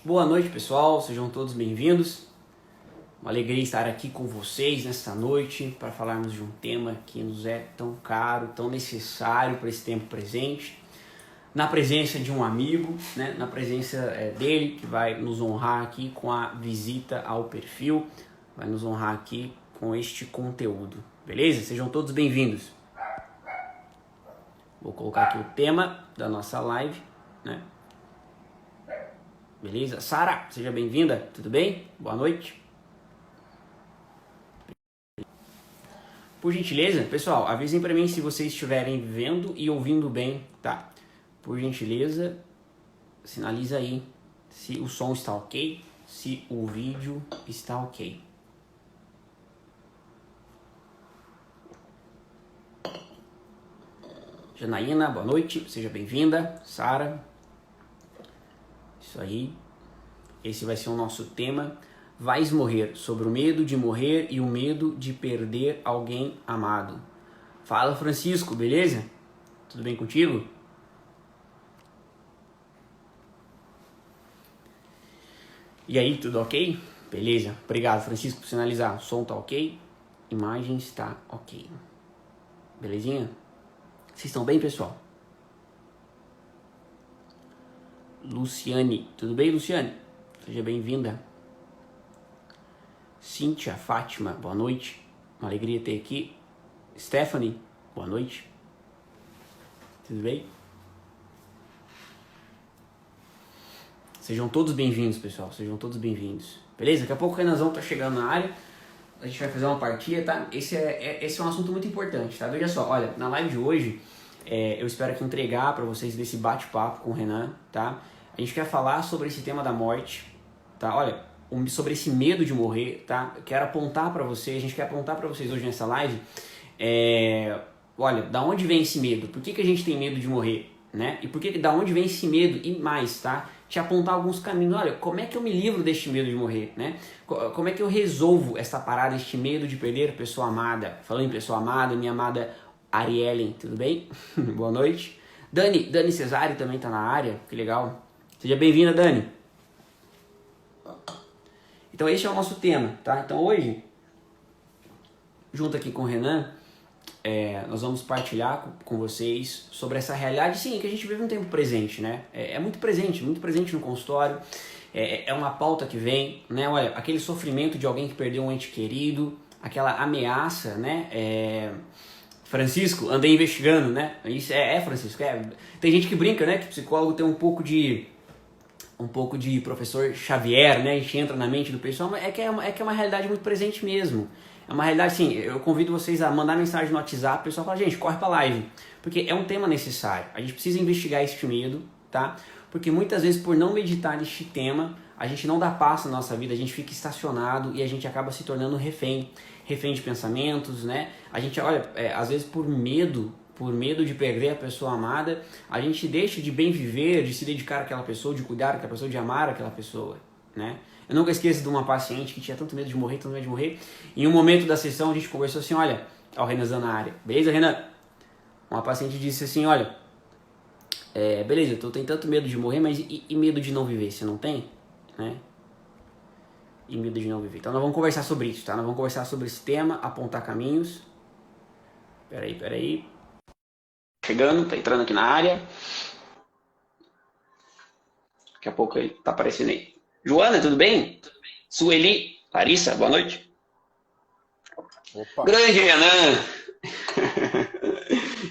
Boa noite, pessoal, sejam todos bem-vindos. Uma alegria estar aqui com vocês nesta noite para falarmos de um tema que nos é tão caro, tão necessário para esse tempo presente. Na presença de um amigo, né? Na presença dele, que vai nos honrar aqui com a visita ao perfil, vai nos honrar aqui com este conteúdo, beleza? Sejam todos bem-vindos. Vou colocar aqui o tema da nossa live, né? Beleza? Sara, seja bem-vinda, tudo bem? Boa noite. Por gentileza, pessoal, avisem para mim se vocês estiverem vendo e ouvindo bem, tá? Por gentileza, sinaliza aí se o som está ok, se o vídeo está ok. Janaína, boa noite, seja bem-vinda. Sara, isso aí. Esse vai ser o nosso tema. Vais morrer, sobre o medo de morrer e o medo de perder alguém amado. Fala, Francisco, beleza? Tudo bem contigo? E aí, tudo ok? Beleza, obrigado, Francisco, por sinalizar. O som tá ok, imagem está ok. Belezinha? Vocês estão bem, pessoal? Luciane, tudo bem, Luciane? Seja bem-vinda. Cíntia, Fátima, boa noite. Uma alegria ter aqui. Stephanie, boa noite. Tudo bem? Sejam todos bem-vindos, pessoal. Sejam todos bem-vindos. Beleza? Daqui a pouco o Renanzão tá chegando na área. A gente vai fazer uma partida, tá? Esse é um assunto muito importante, tá? Veja só, olha, na live de hoje, eu espero aqui entregar para vocês desse bate-papo com o Renan, tá? A gente quer falar sobre esse tema da morte, tá? Olha, sobre esse medo de morrer, tá? Eu quero apontar para vocês, a gente quer apontar para vocês hoje nessa live, olha, da onde vem esse medo? Por que a gente tem medo de morrer, né? E da onde vem esse medo e mais, tá? Te apontar alguns caminhos. Olha, como é que eu me livro deste medo de morrer, né? Como é que eu resolvo essa parada, este medo de perder a pessoa amada? Falando em pessoa amada, minha amada Ariellen, tudo bem? Boa noite. Dani Cesário também tá na área, que legal. Seja bem-vinda, Dani. Então esse é o nosso tema, tá? Então hoje, junto aqui com o Renan, nós vamos partilhar com vocês sobre essa realidade, sim, que a gente vive no tempo presente, né? É muito presente no consultório, é uma pauta que vem, né? Olha, aquele sofrimento de alguém que perdeu um ente querido, aquela ameaça, né? Francisco, andei investigando, né? Isso Francisco, tem gente que brinca, né? Que psicólogo tem um pouco de professor Xavier, né? A gente entra na mente do pessoal, mas é que é uma realidade muito presente mesmo. É uma realidade, assim, eu convido vocês a mandar mensagem no WhatsApp, o pessoal fala, gente, corre pra live, porque é um tema necessário, a gente precisa investigar este medo, tá? Porque muitas vezes por não meditar neste tema, a gente não dá passo na nossa vida, a gente fica estacionado e a gente acaba se tornando refém de pensamentos, né? A gente, olha, às vezes por medo de perder a pessoa amada, a gente deixa de bem viver, de se dedicar àquela pessoa, de cuidar daquela pessoa, de amar aquela pessoa, né? Eu nunca esqueço de uma paciente que tinha tanto medo de morrer. Em um momento da sessão a gente conversou assim, olha, ó, o Renan na área. Beleza, Renan? Uma paciente disse assim, olha, beleza, eu tenho tanto medo de morrer, mas e medo de não viver? Você não tem? Né? E medo de não viver. Então nós vamos conversar sobre isso, tá? Nós vamos conversar sobre esse tema, apontar caminhos. Peraí. Chegando, tá entrando aqui na área. Daqui a pouco ele tá aparecendo aí. Joana, tudo bem? Sueli, Larissa, boa noite. Opa. Grande Renan.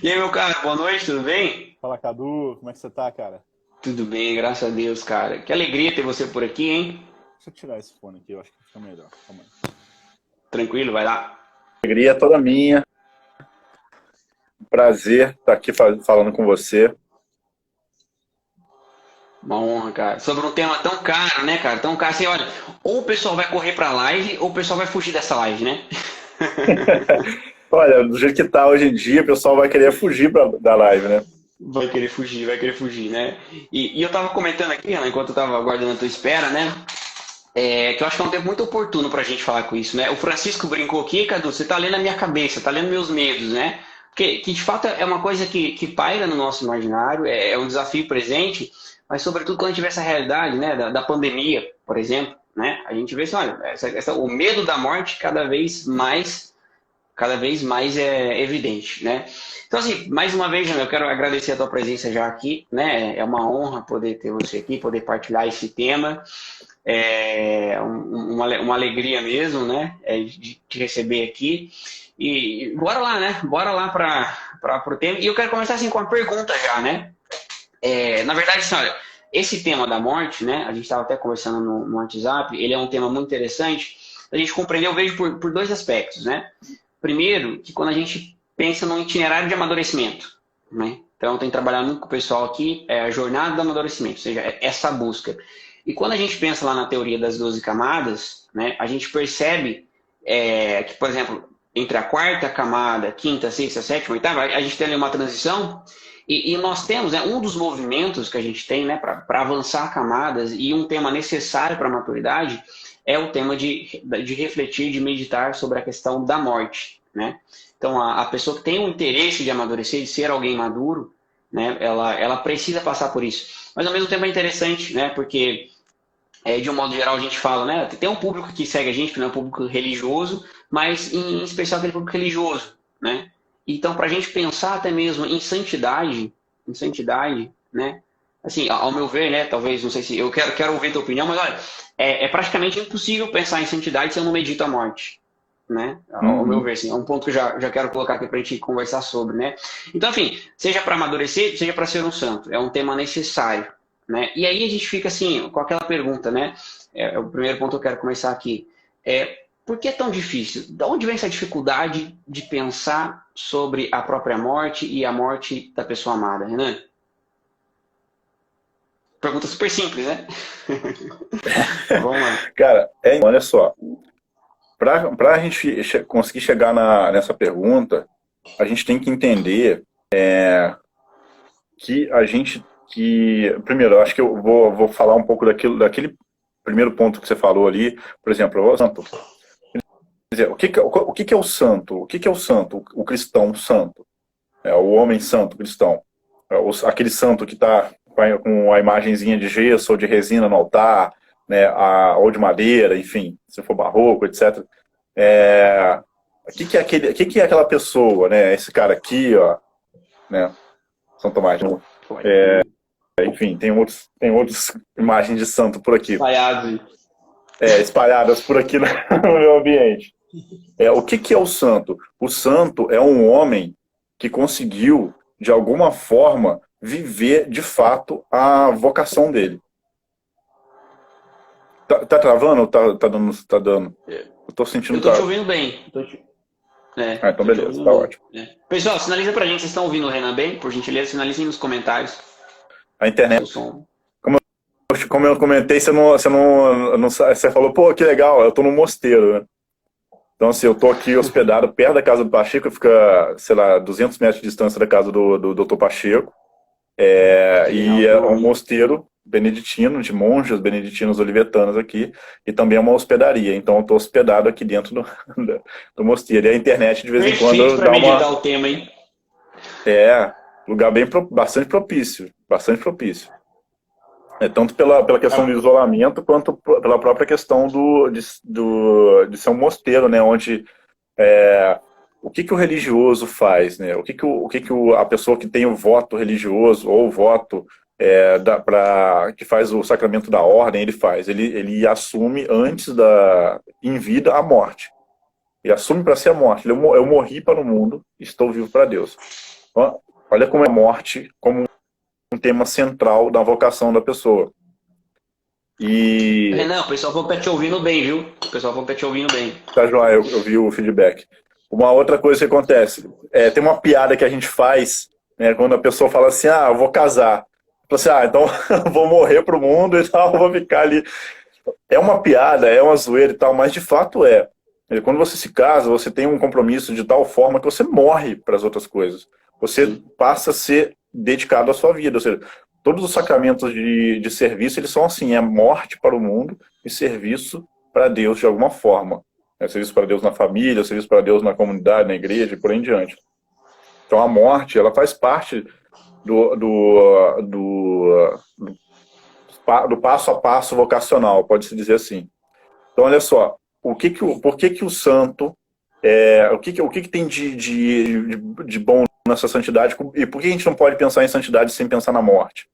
E aí, meu cara, boa noite, tudo bem? Fala, Cadu, como é que você tá, cara? Tudo bem, graças a Deus, cara. Que alegria ter você por aqui, hein? Deixa eu tirar esse fone aqui, eu acho que fica melhor. Calma aí. Tranquilo, vai lá. Alegria toda minha. Prazer estar aqui falando com você. Uma honra, cara. Sobre um tema tão caro, né, cara? Tão caro assim, olha, ou o pessoal vai correr pra live, ou o pessoal vai fugir dessa live, né? Olha, do jeito que tá hoje em dia, o pessoal vai querer fugir da live, né? Vai querer fugir, né? E eu tava comentando aqui, Ana, enquanto eu tava aguardando a tua espera, né? Que eu acho que é um tempo muito oportuno pra gente falar com isso, né? O Francisco brincou aqui, Cadu, você tá lendo a minha cabeça, tá lendo meus medos, né? Porque que de fato é uma coisa que paira no nosso imaginário, é um desafio presente, mas sobretudo quando a gente vê essa realidade, né, da pandemia, por exemplo, né, a gente vê assim, olha, o medo da morte cada vez mais é evidente, né? Então, assim, mais uma vez, Jana, eu quero agradecer a tua presença já aqui, né? É uma honra poder ter você aqui, poder partilhar esse tema. É uma alegria mesmo, né? De te receber aqui. E bora lá, né? Bora lá para o tema. E eu quero começar assim com uma pergunta já, né? Na verdade, assim, olha, esse tema da morte, né? A gente estava até conversando no WhatsApp, ele é um tema muito interessante. A gente compreendeu, eu vejo por dois aspectos, né? Primeiro, que quando a gente pensa num itinerário de amadurecimento, né? Então, eu tenho trabalhado muito com o pessoal aqui, a jornada do amadurecimento, ou seja, essa busca. E quando a gente pensa lá na teoria das 12 camadas, né, a gente percebe que, por exemplo, entre a quarta camada, quinta, sexta, sétima, oitava, a gente tem ali uma transição e nós temos, né, um dos movimentos que a gente tem, né, para avançar camadas e um tema necessário para a maturidade é o tema de refletir, de meditar sobre a questão da morte, né? Então, a pessoa que tem um interesse de amadurecer, de ser alguém maduro, né, ela precisa passar por isso. Mas, ao mesmo tempo, é interessante, né, porque, de um modo geral, a gente fala, né, tem um público que segue a gente, que não é um público religioso, mas, em especial, aquele público religioso, né? Então, para a gente pensar até mesmo em santidade, né, assim, ao meu ver, né, talvez, não sei se eu quero ouvir a tua opinião, mas olha, é praticamente impossível pensar em santidade se eu não medito a morte, né? Ao meu Uhum. ver, assim, é um ponto que eu já quero colocar aqui para a gente conversar sobre, né? Então, enfim, seja para amadurecer, seja para ser um santo, é um tema necessário, né? E aí a gente fica assim, com aquela pergunta, né? É o primeiro ponto que eu quero começar aqui. Por que é tão difícil? De onde vem essa dificuldade de pensar sobre a própria morte e a morte da pessoa amada, Renan? Pergunta super simples, né? Mas vamos lá. Cara, olha só, para a gente conseguir chegar nessa pergunta, a gente tem que entender primeiro, eu acho que eu vou falar um pouco daquele primeiro ponto que você falou ali, por exemplo, o santo. Quer dizer, o que é o santo? O que é o santo? O cristão santo. O homem santo cristão. Aquele santo que está com a imagenzinha de gesso ou de resina no altar, né, ou de madeira, enfim, se for barroco, etc. O que é aquela pessoa, né? Esse cara aqui, ó, né? São Tomás. Enfim, tem outras imagens de santo por aqui, Espalhado. espalhadas por aqui no meu ambiente. O que é o santo? O santo é um homem que conseguiu, de alguma forma, viver de fato a vocação dele. Tá travando ou tá dando? Tá dando? Eu tô sentindo Eu que tô te tá. ouvindo bem. Então Tô te beleza, ouvindo tá bem. ótimo. Pessoal, sinaliza pra gente, vocês estão ouvindo o Renan bem? Por gentileza, sinalizem nos comentários A se o internet, som. como eu comentei, você falou, pô, que legal, eu tô no mosteiro, né? Então, assim, eu tô aqui hospedado perto da casa do Pacheco, fica, sei lá, 200 metros de distância da casa do Dr. Pacheco. Que legal, E que é um maravilha. mosteiro beneditino, de monjas beneditinos olivetanas aqui, e também é uma hospedaria. Então, eu estou hospedado aqui dentro do mosteiro. E a internet, de vez em Perfeito quando, pra dá meditar uma. o tema, hein? Lugar bastante propício. Bastante propício. Tanto pela questão do Ah, isolamento, quanto pela própria questão de ser um mosteiro, né? Onde o que o religioso faz, né? A pessoa que tem o voto religioso ou o voto que faz o sacramento da ordem, ele faz. Ele assume em vida, a morte. Ele assume para si a morte. Eu morri para o mundo, estou vivo para Deus. Então, olha como é a morte como um tema central da vocação da pessoa. E Renan, o pessoal falou que tá te ouvindo bem, viu? O pessoal falou que tá te ouvindo bem. tá, João, eu vi o feedback. Uma outra coisa que acontece, tem uma piada que a gente faz, né, quando a pessoa fala assim, eu vou casar. Você, então eu vou morrer pro mundo e tal, eu vou ficar ali. É uma piada, é uma zoeira e tal, mas de fato é. Quando você se casa, você tem um compromisso de tal forma que você morre para as outras coisas. Você Sim. passa a ser dedicado à sua vida. Ou seja, todos os sacramentos de serviço, eles são assim, é morte para o mundo e serviço para Deus de alguma forma. Serviço para Deus na família, serviço para Deus na comunidade, na igreja e por aí em diante. Então a morte, ela faz parte do do passo a passo vocacional, pode-se dizer assim. Então, olha só, por que que o santo, o que que tem de bom nessa santidade, e por que a gente não pode pensar em santidade sem pensar na morte?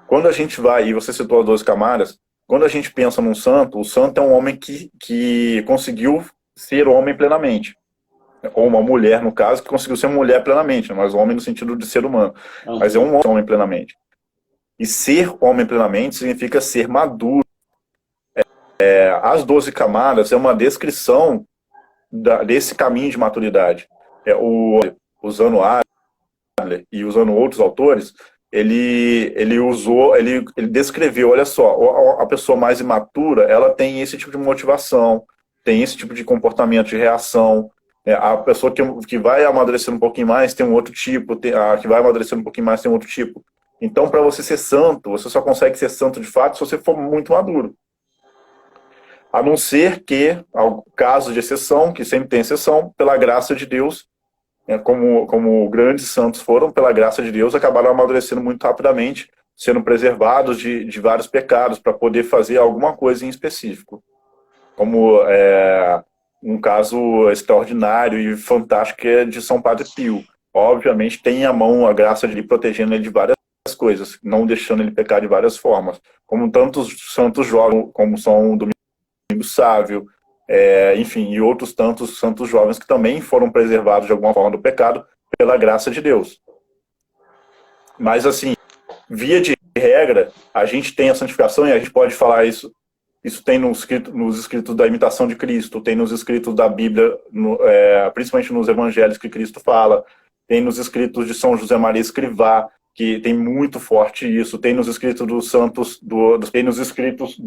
Quando a gente vai, e você citou as 12 camadas, quando a gente pensa num santo, o santo é um homem que conseguiu ser homem plenamente. Ou uma mulher, no caso, que conseguiu ser mulher plenamente, mas homem no sentido de ser humano. Mas é um homem plenamente. E ser homem plenamente significa ser maduro. As 12 camadas é uma descrição desse caminho de maturidade. Usando Adler e usando outros autores, ele descreveu, olha só, a pessoa mais imatura, ela tem esse tipo de motivação, tem esse tipo de comportamento de reação. A pessoa que vai amadurecendo um pouquinho mais tem um outro tipo, a que vai amadurecendo um pouquinho mais tem um outro tipo. Então, para você ser santo, você só consegue ser santo de fato se você for muito maduro. A não ser que, ao caso de exceção, que sempre tem exceção, pela graça de Deus, como grandes santos foram, pela graça de Deus, acabaram amadurecendo muito rapidamente, sendo preservados de vários pecados, para poder fazer alguma coisa em específico. Como um caso extraordinário e fantástico que é de São Padre Pio. Obviamente tem a mão, a graça de ele protegendo ele de várias coisas, não deixando ele pecar de várias formas. Como tantos santos jovens, como São Domingos Sávio, enfim, e outros tantos santos jovens que também foram preservados de alguma forma do pecado pela graça de Deus. Mas assim, via de regra, a gente tem a santificação, e a gente pode falar isso tem nos escritos da imitação de Cristo, tem nos escritos da Bíblia, principalmente nos evangelhos que Cristo fala, tem nos escritos de São José Maria Escrivá, que tem muito forte isso, tem nos escritos dos santos, tem nos escritos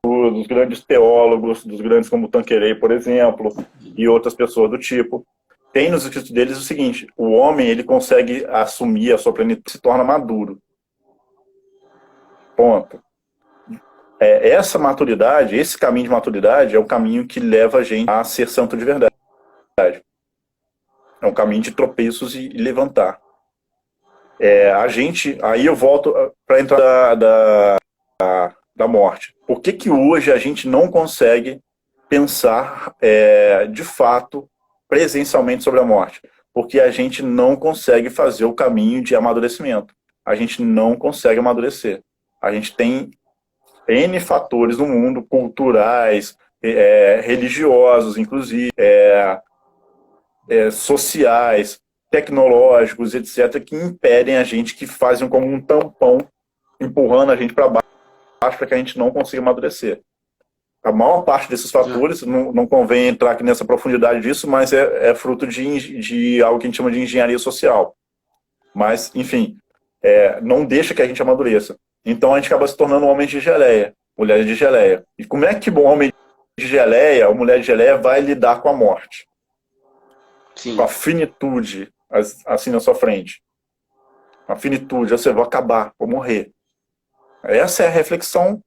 dos grandes teólogos, dos grandes como Tanqueray, por exemplo, e outras pessoas do tipo. Tem nos escritos deles o seguinte: o homem, ele consegue assumir a sua plenitude e se torna maduro. Ponto. Essa maturidade, esse caminho de maturidade é o caminho que leva a gente a ser santo de verdade. É um caminho de tropeços e levantar. Aí eu volto para a entrada da morte. Por que hoje a gente não consegue pensar de fato, presencialmente sobre a morte? Porque a gente não consegue fazer o caminho de amadurecimento. A gente não consegue amadurecer. A gente tem N fatores no mundo, culturais, religiosos, inclusive, sociais, tecnológicos, etc., que impedem a gente, que fazem como um tampão, empurrando a gente para baixo para que a gente não consiga amadurecer. A maior parte desses fatores, não convém entrar aqui nessa profundidade disso, mas é fruto de algo que a gente chama de engenharia social. Mas, enfim, não deixa que a gente amadureça. Então a gente acaba se tornando um homem de geleia, mulher de geleia. E como é que um homem de geleia, ou mulher de geleia, vai lidar com a morte? Sim. Com a finitude, assim na sua frente. A finitude, eu vou acabar, vou morrer. Essa é a reflexão.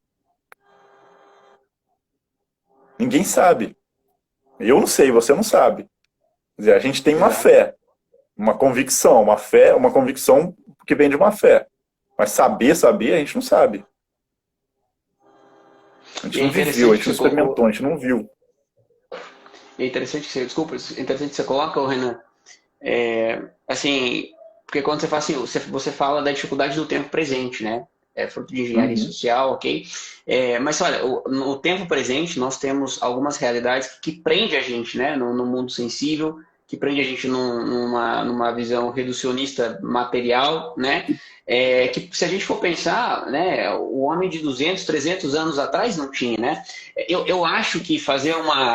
Ninguém sabe. Eu não sei, você não sabe. Quer dizer, a gente tem uma fé, uma convicção, uma convicção que vem de uma fé. Mas saber, a gente não sabe. A gente não viveu, a gente não experimentou, a gente não viu. É interessante que você coloca, Renan, assim, porque quando você fala assim, você fala da dificuldade do tempo presente, né? É fruto de engenharia social, ok? Mas olha, no tempo presente nós temos algumas realidades que prendem a gente, né? No mundo sensível, que prende a gente numa visão reducionista material, né? Que se a gente for pensar, né, o homem de 200, 300 anos atrás não tinha, né? Eu acho que fazer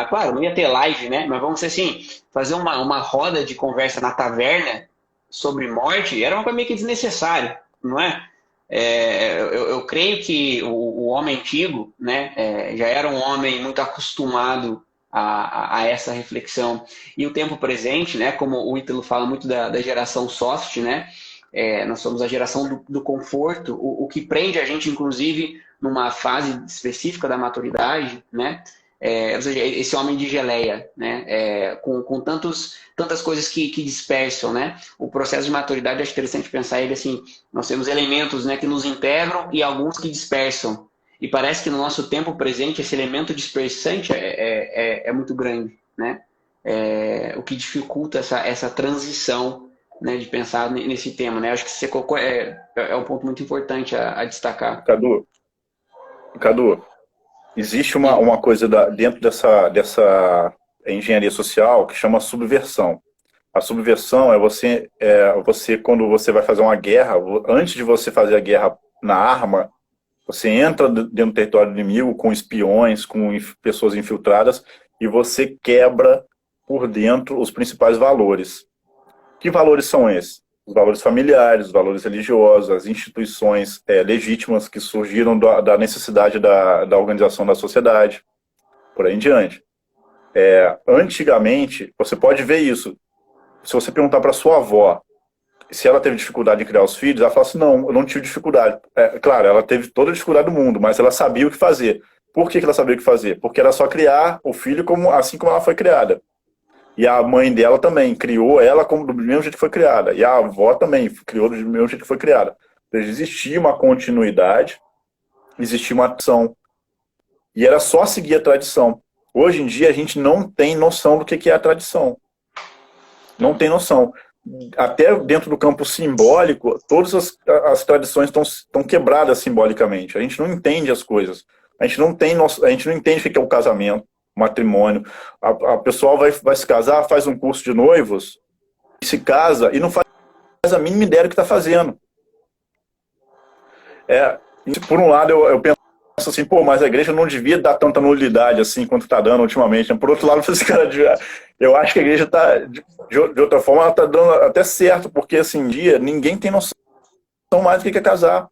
claro, não ia ter live, né? Mas vamos dizer assim, fazer uma roda de conversa na taverna sobre morte era uma coisa meio que desnecessária, não é? Eu creio que o homem antigo, né, já era um homem muito acostumado a essa reflexão. E o tempo presente, né, como o Ítalo fala muito da geração soft, né, nós somos a geração do conforto, o que prende a gente, inclusive, numa fase específica da maturidade, né, ou seja, esse homem de geleia, né? Com tantas coisas que dispersam, né? O processo de maturidade, acho interessante pensar ele assim, nós temos elementos, né, que nos integram e alguns que dispersam. E parece que no nosso tempo presente esse elemento dispersante é muito grande, né? O que dificulta essa transição, né, de pensar nesse tema, né? Acho que você colocou, um ponto muito importante a destacar. Cadu, Cadu, existe Sim. uma coisa dentro dessa engenharia social que chama subversão. A subversão você, quando você vai fazer uma guerra, antes de você fazer a guerra na arma, você entra dentro do território inimigo com espiões, com pessoas infiltradas, e você quebra por dentro os principais valores. Que valores são esses? Os valores familiares, os valores religiosos, as instituições legítimas que surgiram da necessidade da organização da sociedade, por aí em diante. Antigamente, você pode ver isso. Se você perguntar para sua avó se ela teve dificuldade em criar os filhos, ela fala assim, não, eu não tive dificuldade. Claro, ela teve toda a dificuldade do mundo, mas ela sabia o que fazer. Por que ela sabia o que fazer? Porque era só criar o filho assim como ela foi criada. E a mãe dela também criou ela do mesmo jeito que foi criada. E a avó também criou do mesmo jeito que foi criada. Ou seja, existia uma continuidade, existia uma tradição. E era só seguir a tradição. Hoje em dia a gente não tem noção do que é a tradição. Não tem noção. Até dentro do campo simbólico, todas as tradições estão quebradas simbolicamente. A gente não entende as coisas. A gente não entende o que é o casamento, o matrimônio. A pessoa vai se casar, faz um curso de noivos, se casa e não faz a mínima ideia do que está fazendo. Por um lado, eu penso assim, pô, mas a igreja não devia dar tanta nulidade assim quanto está dando ultimamente. Por outro lado, esse cara eu acho que a igreja está, de outra forma, ela está dando até certo, porque assim, um dia ninguém tem noção mais do que é casar.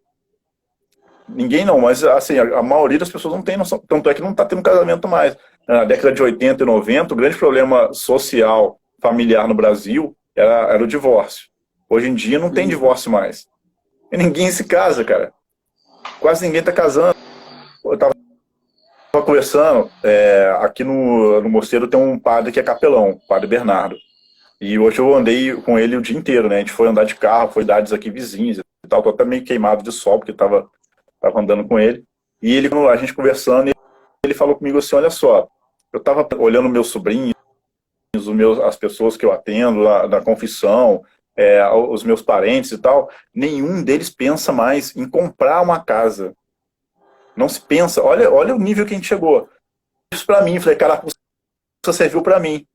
Ninguém não, mas assim, a maioria das pessoas não tem noção, tanto é que não está tendo casamento mais. Na década de 80 e 90, o grande problema social, familiar no Brasil era o divórcio. Hoje em dia não tem divórcio mais. E ninguém se casa, cara. Quase ninguém está casando. Eu estava conversando, aqui no Mosteiro tem um padre que é capelão, o padre Bernardo. E hoje eu andei com ele o dia inteiro, né? A gente foi andar de carro, foi cidades aqui vizinhas e tal. Tô até meio queimado de sol, porque tava andando com ele. E a gente conversando, ele falou comigo assim, olha só, eu tava olhando meus sobrinhos, as pessoas que eu atendo na confissão, os meus parentes e tal, nenhum deles pensa mais em comprar uma casa. Não se pensa, olha o nível que a gente chegou. Isso pra mim, falei, cara, isso serviu pra mim.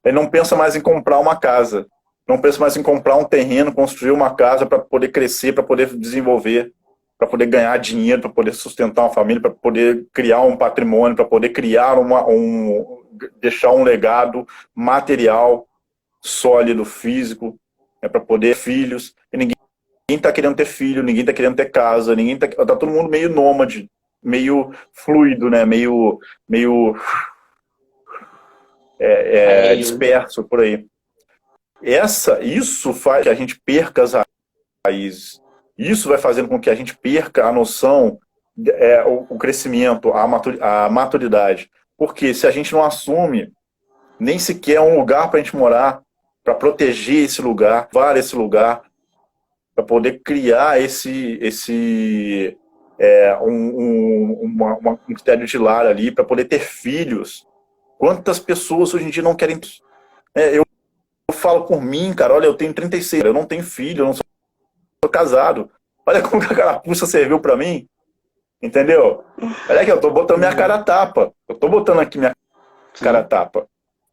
Ele não pensa mais em comprar uma casa, não pensa mais em comprar um terreno, construir uma casa para poder crescer, para poder desenvolver, para poder ganhar dinheiro, para poder sustentar uma família, para poder criar um patrimônio, para poder criar deixar um legado material, sólido, físico, para poder ter filhos. E ninguém está querendo ter filho, ninguém está querendo ter casa, tá todo mundo meio nômade, meio fluido, né? meio disperso por aí. Isso faz que a gente perca as raízes. Isso vai fazendo com que a gente perca a noção, o crescimento, a maturidade. Porque se a gente não assume nem sequer um lugar para a gente morar, para proteger esse lugar, para poder criar um critério de lar ali, para poder ter filhos. Quantas pessoas hoje em dia não querem... Eu falo por mim, cara, olha, eu tenho 36, eu não tenho filho, eu não sou casado. Olha como que a carapuça serviu pra mim, entendeu? Olha aqui, eu tô botando minha cara a tapa. Eu tô botando aqui minha cara a tapa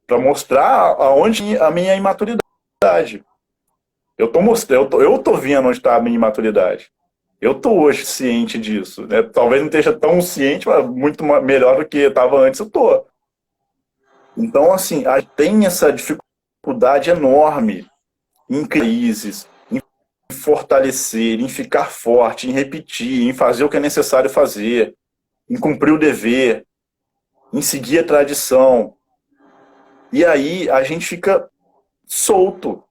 pra mostrar aonde a minha imaturidade. Eu tô vendo onde tá a minha imaturidade. Eu tô hoje ciente disso, né? Talvez não esteja tão ciente, mas muito melhor do que eu estava antes, eu tô. Então, assim, a gente tem essa dificuldade enorme em crises, em fortalecer, em ficar forte, em repetir, em fazer o que é necessário fazer, em cumprir o dever, em seguir a tradição. E aí a gente fica solto,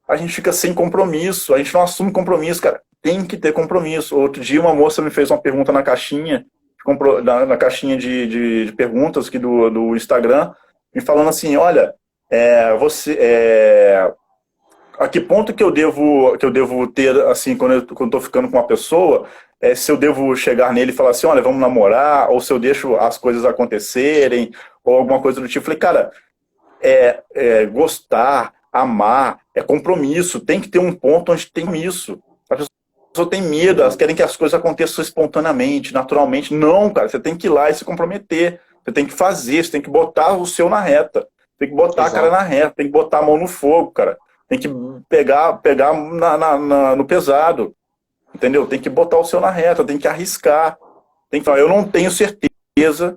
a gente fica sem compromisso, a gente não assume compromisso, cara. Tem que ter compromisso. Outro dia uma moça me fez uma pergunta na caixinha, na caixinha de perguntas aqui do Instagram, me falando assim, olha, a que ponto que eu devo ter, assim, quando eu tô ficando com uma pessoa, se eu devo chegar nele e falar assim, olha, vamos namorar, ou se eu deixo as coisas acontecerem, ou alguma coisa do tipo. Falei, cara, gostar, amar, é compromisso, tem que ter um ponto onde tem isso. As pessoas têm medo, elas querem que as coisas aconteçam espontaneamente, naturalmente. Não, cara, você tem que ir lá e se comprometer, você tem que fazer, você tem que botar o seu na reta, tem que botar Exato. a cara na reta, tem que botar a mão no fogo, cara. Tem que pegar no pesado, entendeu? Tem que botar o seu na reta, tem que arriscar. Tem que falar, eu não tenho certeza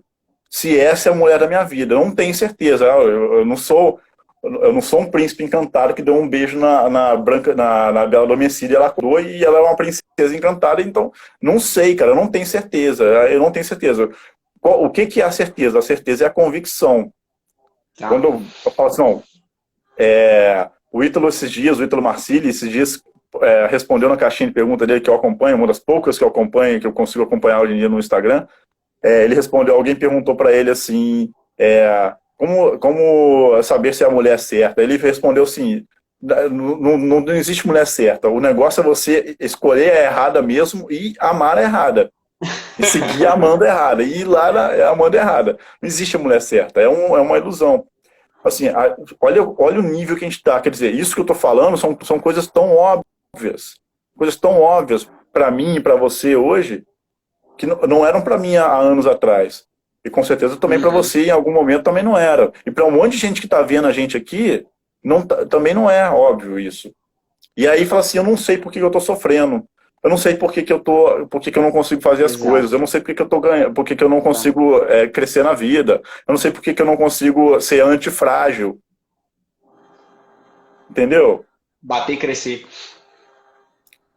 se essa é a mulher da minha vida. Eu não tenho certeza. Eu não sou um príncipe encantado que deu um beijo na Bela Adormecida e ela acordou e ela é uma princesa encantada. Então, não sei, cara, eu não tenho certeza. Eu não tenho certeza. O que é a certeza? A certeza é a convicção. Tá. Quando eu falo assim, não, o Ítalo Marcilli, esses dias, respondeu na caixinha de pergunta dele que eu acompanho, uma das poucas que eu acompanho, que eu consigo acompanhar hoje em dia no Instagram, ele respondeu, alguém perguntou para ele assim, como saber se a mulher é certa? Ele respondeu assim, não existe mulher certa, o negócio é você escolher a errada mesmo e amar a errada. E seguir amando a errada, e ir lá amando a errada. Não existe a mulher certa, é uma ilusão. Assim, olha o nível que a gente está. Quer dizer, isso que eu estou falando são coisas tão óbvias para mim e para você hoje, que não eram para mim há anos atrás. E com certeza também para você em algum momento também não era. E para um monte de gente que está vendo a gente aqui, também não é óbvio isso. E aí fala assim, eu não sei por que eu estou sofrendo. Eu não sei por que eu não consigo fazer as coisas. Eu não sei por que eu tô ganhando, por que eu não consigo crescer na vida. Eu não sei por que eu não consigo ser antifrágil. Entendeu? Bater e crescer.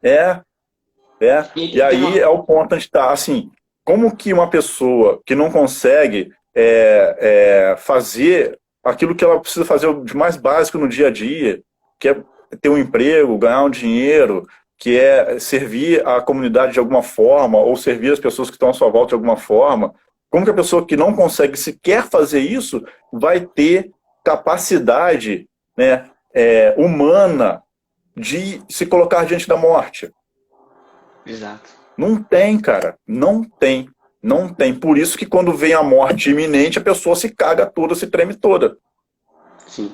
E aí é o ponto onde está, assim, como que uma pessoa que não consegue fazer aquilo que ela precisa fazer de mais básico no dia a dia, que é ter um emprego, ganhar um dinheiro, que é servir a comunidade de alguma forma, ou servir as pessoas que estão à sua volta de alguma forma, como que a pessoa que não consegue sequer fazer isso vai ter capacidade, né, humana de se colocar diante da morte? Exato. Não tem, cara. Não tem. Não tem. Por isso que quando vem a morte iminente, a pessoa se caga toda, se treme toda. Sim.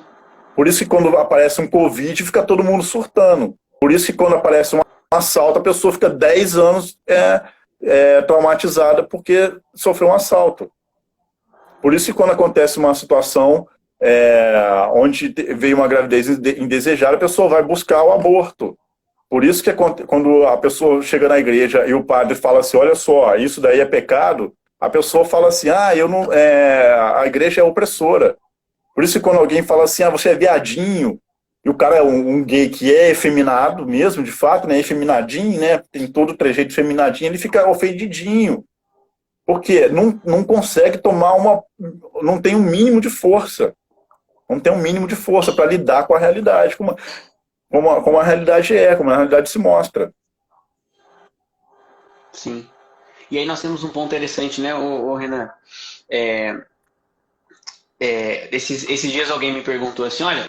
Por isso que quando aparece um Covid, fica todo mundo surtando. Por isso que quando aparece um assalto, a pessoa fica 10 anos traumatizada porque sofreu um assalto. Por isso que quando acontece uma situação onde veio uma gravidez indesejada, a pessoa vai buscar o aborto. Por isso que quando a pessoa chega na igreja e o padre fala assim, olha só, isso daí é pecado, a pessoa fala assim, a igreja é opressora. Por isso que quando alguém fala assim, você é viadinho, e o cara é um gay que é efeminado mesmo, de fato, né, efeminadinho, né, tem todo o trejeito efeminadinho, ele fica ofendidinho. Porque não consegue não tem um mínimo de força. Não tem um mínimo de força para lidar com a realidade, como a realidade como a realidade se mostra. Sim. E aí nós temos um ponto interessante, né, Renan? Esses dias alguém me perguntou assim, olha,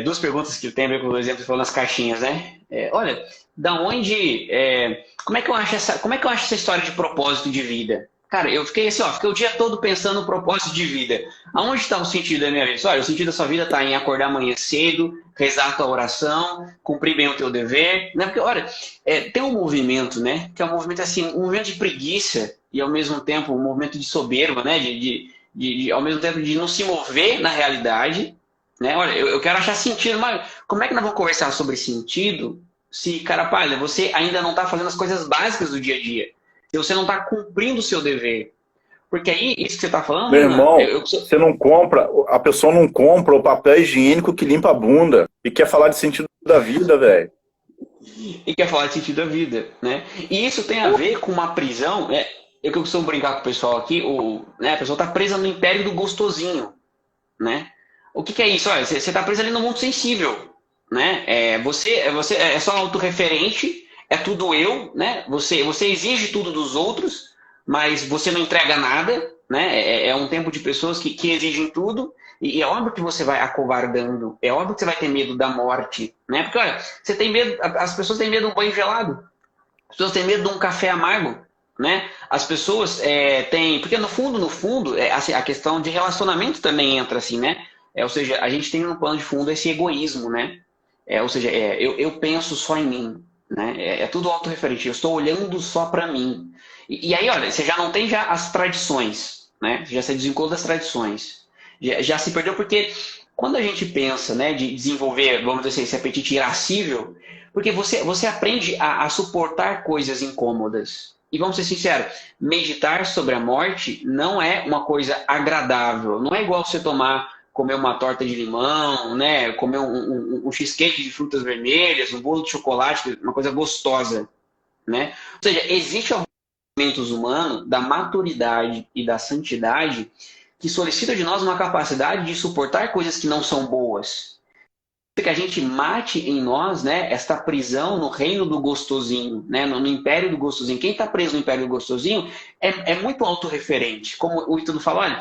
duas perguntas que tem a ver com o exemplo que você falou nas caixinhas, né? Olha, da onde, como é que eu acho essa história de propósito de vida? Cara, eu fiquei assim, fiquei o dia todo pensando no propósito de vida. Aonde está o sentido da minha vida? Olha, o sentido da sua vida está em acordar amanhã cedo, rezar a tua oração, cumprir bem o teu dever, né? Porque, olha, tem um movimento, né? Que é um movimento assim, um movimento de preguiça e ao mesmo tempo um movimento de soberba, né? Ao mesmo tempo de não se mover na realidade, né? Olha, eu quero achar sentido, mas como é que nós vamos conversar sobre sentido se, cara, palha, você ainda não está fazendo as coisas básicas do dia a dia? Se você não está cumprindo o seu dever. Porque aí, isso que você está falando, Meu irmão, Renan, você não compra, a pessoa não compra o papel higiênico que limpa a bunda e quer falar de sentido da vida, velho. E quer falar de sentido da vida, né? E isso tem a ver com uma prisão, eu que costumo brincar com o pessoal aqui, a pessoa está presa no império do gostosinho, né? O que é isso? Olha, você está preso ali no mundo sensível, né? Você é só autorreferente, é tudo eu, né? Você exige tudo dos outros, mas você não entrega nada, né? É um tempo de pessoas que exigem tudo, e é óbvio que você vai acovardando, é óbvio que você vai ter medo da morte, né? Porque, olha, você tem medo, as pessoas têm medo de um banho gelado, as pessoas têm medo de um café amargo, né? As pessoas têm... Porque no fundo, assim, a questão de relacionamento também entra assim, né? Ou seja, a gente tem no plano de fundo esse egoísmo, né? Ou seja, eu penso só em mim, né? É tudo autorreferente, eu estou olhando só para mim. E aí, olha, você já não tem já as tradições, né? Já se desvinculou das tradições. Já se perdeu porque quando a gente pensa, né, de desenvolver, vamos dizer assim, esse apetite irascível, porque você aprende a suportar coisas incômodas. E vamos ser sinceros, meditar sobre a morte não é uma coisa agradável. Não é igual você comer uma torta de limão, né? Comer um cheesecake de frutas vermelhas, um bolo de chocolate, uma coisa gostosa, né? Ou seja, existe alguns elementos humanos da maturidade e da santidade que solicita de nós uma capacidade de suportar coisas que não são boas. Que a gente mate em nós, né, esta prisão no reino do gostosinho, né, no império do gostosinho. Quem está preso no império do gostosinho é muito autorreferente. Como o Ítalo falou, olha,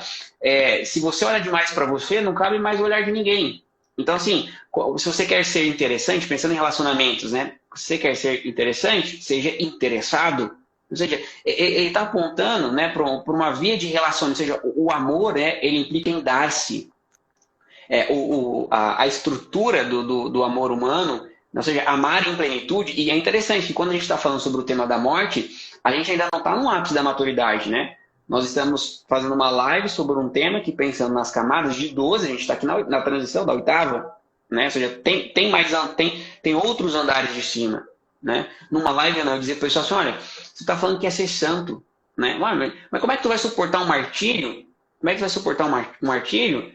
se você olha demais para você, não cabe mais o olhar de ninguém. Então, assim, se você quer ser interessante, pensando em relacionamentos, né, se você quer ser interessante, seja interessado. Ou seja, ele está apontando, né, para uma via de relacionamento. Ou seja, o amor, ele implica em dar-se. A estrutura do amor humano, ou seja, amar em plenitude. E é interessante que quando a gente está falando sobre o tema da morte, a gente ainda não está no ápice da maturidade, né? Nós estamos fazendo uma live sobre um tema que, pensando nas camadas de 12, a gente está aqui na transição da 8ª, né? Ou seja, tem outros andares de cima, né? Numa live eu dizia para o pessoal assim, olha, você está falando que é ser santo, né? Mas como é que tu vai suportar um martírio? Como é que tu vai suportar um martírio?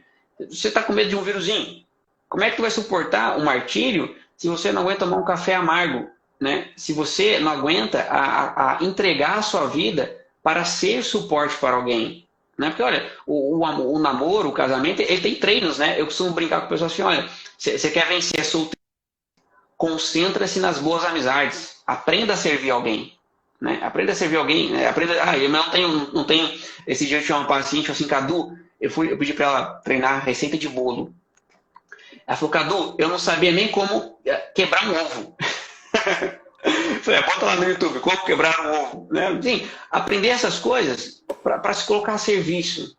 Você está com medo de um vírusinho. Como é que tu vai suportar um martírio se você não aguenta tomar um café amargo, né? Se você não aguenta a entregar a sua vida para ser suporte para alguém, né? Porque, olha, o namoro, o casamento, ele tem treinos, né? Eu costumo brincar com o pessoal assim, olha, você quer vencer solteiro, concentra-se nas boas amizades. Aprenda a servir alguém, né? Aprenda a servir alguém, né? Eu não tenho... Esse dia eu tinha uma paciente assim, Cadu, eu pedi para ela treinar receita de bolo. Ela falou, Cadu, eu não sabia nem como quebrar um ovo. Eu falei, bota lá no YouTube, como quebrar um ovo. Né? Assim, aprender essas coisas para se colocar a serviço.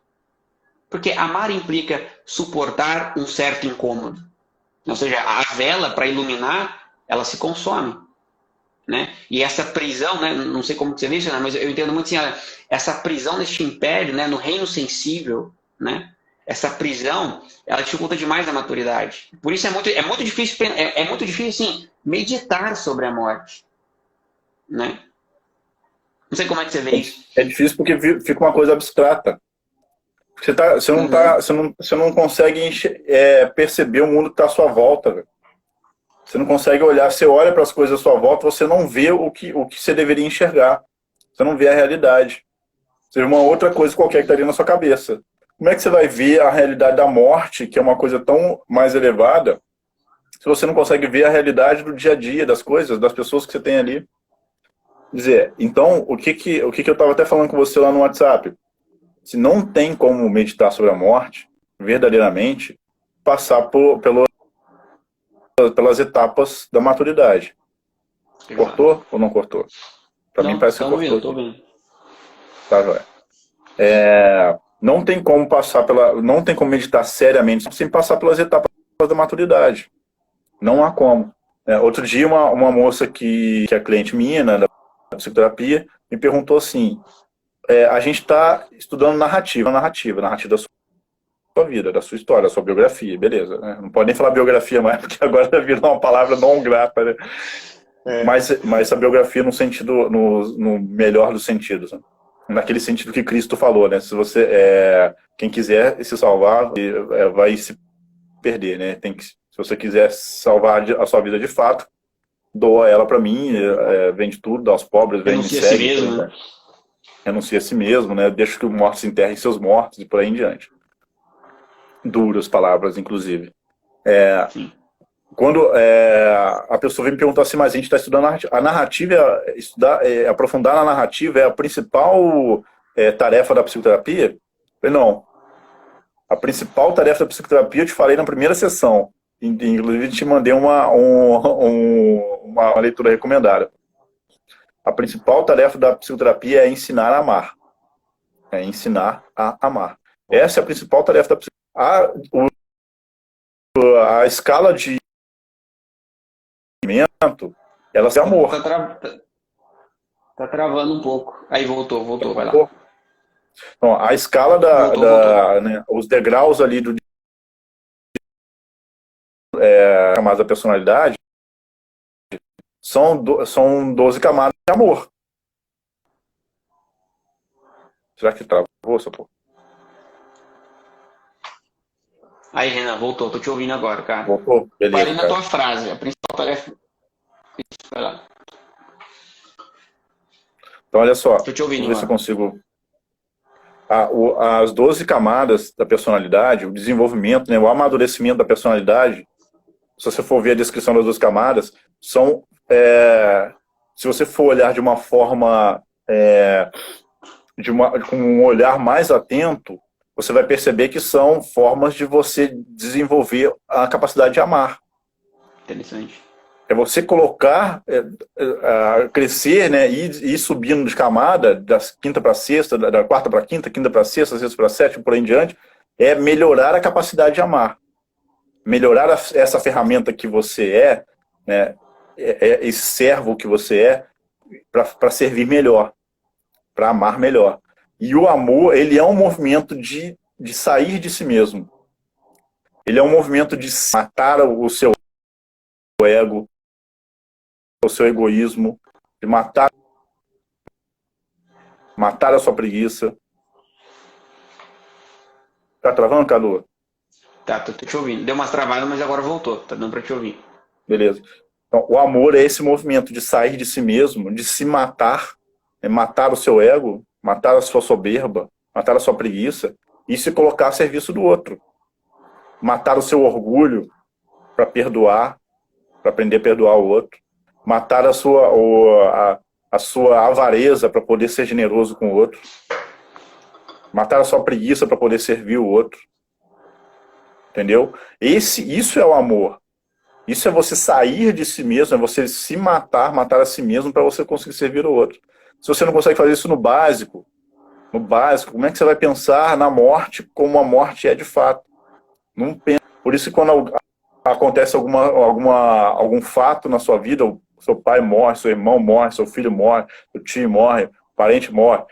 Porque amar implica suportar um certo incômodo. Ou seja, a vela, para iluminar, ela se consome. Né? E essa prisão, né? Não sei como você vê isso, né? Mas eu entendo muito assim, essa prisão neste império, né? No reino sensível, né? Essa prisão, ela dificulta demais a maturidade. Por isso é muito difícil, muito difícil assim, meditar sobre a morte, né? Não sei como é que você vê isso. É difícil porque fica uma coisa abstrata. Você não consegue perceber o mundo que está à sua volta, velho. Você não consegue olhar, você olha para as coisas à sua volta, você não vê o que você deveria enxergar. Você não vê a realidade. Ou seja, uma outra coisa qualquer que estaria na sua cabeça. Como é que você vai ver a realidade da morte, que é uma coisa tão mais elevada, se você não consegue ver a realidade do dia a dia, das coisas, das pessoas que você tem ali? Quer dizer, então, o que eu estava até falando com você lá no WhatsApp? Se não tem como meditar sobre a morte, verdadeiramente, passar pelas etapas da maturidade. Exato. Cortou ou não cortou? Para mim parece que cortou. Tô vendo. Tá, joia. Não tem como não tem como meditar seriamente sem passar pelas etapas da maturidade. Não há como. Outro dia uma moça que é cliente minha, né, da psicoterapia, me perguntou assim, a gente está estudando narrativa da sua vida, da sua história, da sua biografia, beleza, né? Não pode nem falar biografia mais, porque agora virou uma palavra não grata, né? Mas a biografia no sentido, no melhor dos sentidos, né? Naquele sentido que Cristo falou, né? Se você, quem quiser se salvar, vai se perder, né? Se você quiser salvar a sua vida de fato, doa ela para mim, vende tudo, dá aos pobres, vem me segue. Renuncia a si mesmo, né? Renuncia a si mesmo, né? Deixa que os mortos enterrem seus mortos e por aí em diante. Duras palavras, inclusive. quando a pessoa vem me perguntar assim, mas a gente está estudando a narrativa, aprofundar na narrativa é a principal tarefa da psicoterapia? Eu falei, não. A principal tarefa da psicoterapia eu te falei na primeira sessão. Inclusive, te mandei uma leitura recomendada. A principal tarefa da psicoterapia é ensinar a amar. É ensinar a amar. Essa é a principal tarefa da psicoterapia. A escala de movimento, ela é amor. Tá travando um pouco. Aí voltou, vai lá. Então, a escala Voltou. né, os degraus ali do chamada personalidade são 12 camadas de amor. Será que travou essa porra? Aí, Renan, voltou. Tô te ouvindo agora, cara. Voltou? Beleza, Parei na cara. tua frase. A principal tarefa... Vai lá. Então, olha só. Tô te ouvindo Vou ver se eu agora. consigo... As 12 camadas da personalidade, o desenvolvimento, né, o amadurecimento da personalidade, se você for ver a descrição das 12 camadas, são... se você for olhar de uma forma... com um olhar mais atento, você vai perceber que são formas de você desenvolver a capacidade de amar. Interessante. É você colocar, crescer, né, e ir subindo de camada, da quinta para sexta, da quarta para quinta para sexta, sexta para sétima, por aí em diante, é melhorar a capacidade de amar. Melhorar essa ferramenta que você né, esse servo que você para servir melhor, para amar melhor. E o amor, ele é um movimento de sair de si mesmo. Ele é um movimento de matar o seu ego, o seu egoísmo, de matar a sua preguiça. Tá travando, Cadu? Tá, tô te ouvindo. Deu umas travadas, mas agora voltou. Tá dando pra te ouvir. Beleza. Então, o amor é esse movimento de sair de si mesmo, de se matar, matar o seu ego, matar a sua soberba, matar a sua preguiça e se colocar a serviço do outro. Matar o seu orgulho para perdoar, para aprender a perdoar o outro. Matar a sua avareza para poder ser generoso com o outro. Matar a sua preguiça para poder servir o outro. Entendeu? Isso é o amor. Isso é você sair de si mesmo, é você se matar a si mesmo para você conseguir servir o outro. Se você não consegue fazer isso no básico, como é que você vai pensar na morte como a morte é de fato? Não pensa. Por isso que quando acontece algum fato na sua vida, o seu pai morre, seu irmão morre, seu filho morre, seu tio morre, parente morre,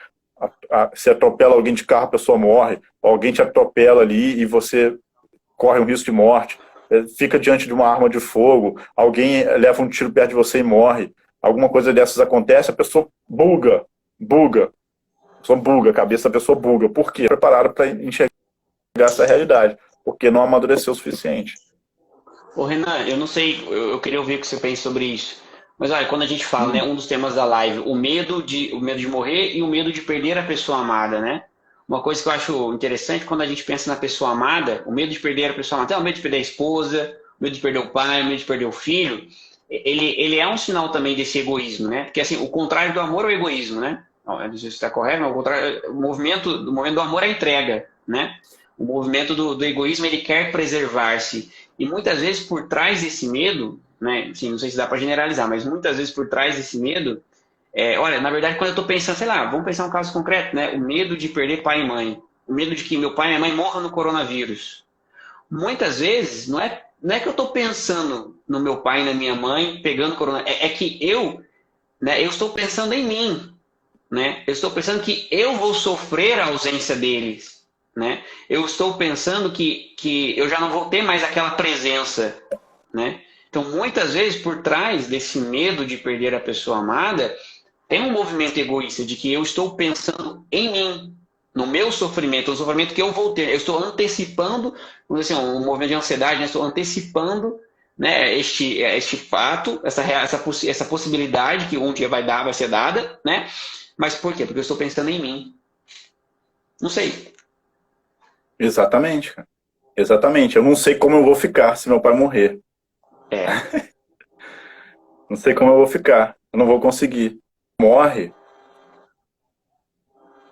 se atropela alguém de carro, a pessoa morre, alguém te atropela ali e você corre um risco de morte, fica diante de uma arma de fogo, alguém leva um tiro perto de você e morre, alguma coisa dessas acontece, a pessoa buga, a cabeça da pessoa buga. Por quê? Preparada para enxergar essa realidade, porque não amadureceu o suficiente. Ô, Renan, eu não sei, eu queria ouvir o que você pensa sobre isso. Mas olha, quando a gente fala, né, um dos temas da live, o medo de morrer e o medo de perder a pessoa amada, né? Uma coisa que eu acho interessante quando a gente pensa na pessoa amada, o medo de perder a pessoa amada, o medo de perder a esposa, o medo de perder o pai, o medo de perder o filho, ele é um sinal também desse egoísmo, né? Porque assim, o contrário do amor é o egoísmo, né? Não sei se está correto, mas o movimento do amor é a entrega, né? O movimento do egoísmo, ele quer preservar-se. E muitas vezes por trás desse medo, né? Assim, não sei se dá para generalizar, mas muitas vezes por trás desse medo, olha, na verdade, quando eu estou pensando, sei lá, vamos pensar um caso concreto, né? O medo de perder pai e mãe. O medo de que meu pai e minha mãe morram no coronavírus. Muitas vezes, não é que eu estou pensando no meu pai e na minha mãe pegando coronavírus. É que eu estou pensando em mim, né? Eu estou pensando que eu vou sofrer a ausência deles, né? Eu estou pensando que eu já não vou ter mais aquela presença, né? Então, muitas vezes, por trás desse medo de perder a pessoa amada, tem um movimento egoísta de que eu estou pensando em mim, no meu sofrimento, no sofrimento que eu vou ter. Eu estou antecipando, vamos dizer assim, um movimento de ansiedade, né? Estou antecipando, né, este fato, essa possibilidade que um dia vai ser dada, né? Mas por quê? Porque eu estou pensando em mim. Não sei. Exatamente, cara. Exatamente. Eu não sei como eu vou ficar se meu pai morrer. É. Não sei como eu vou ficar. Eu não vou conseguir. Morre.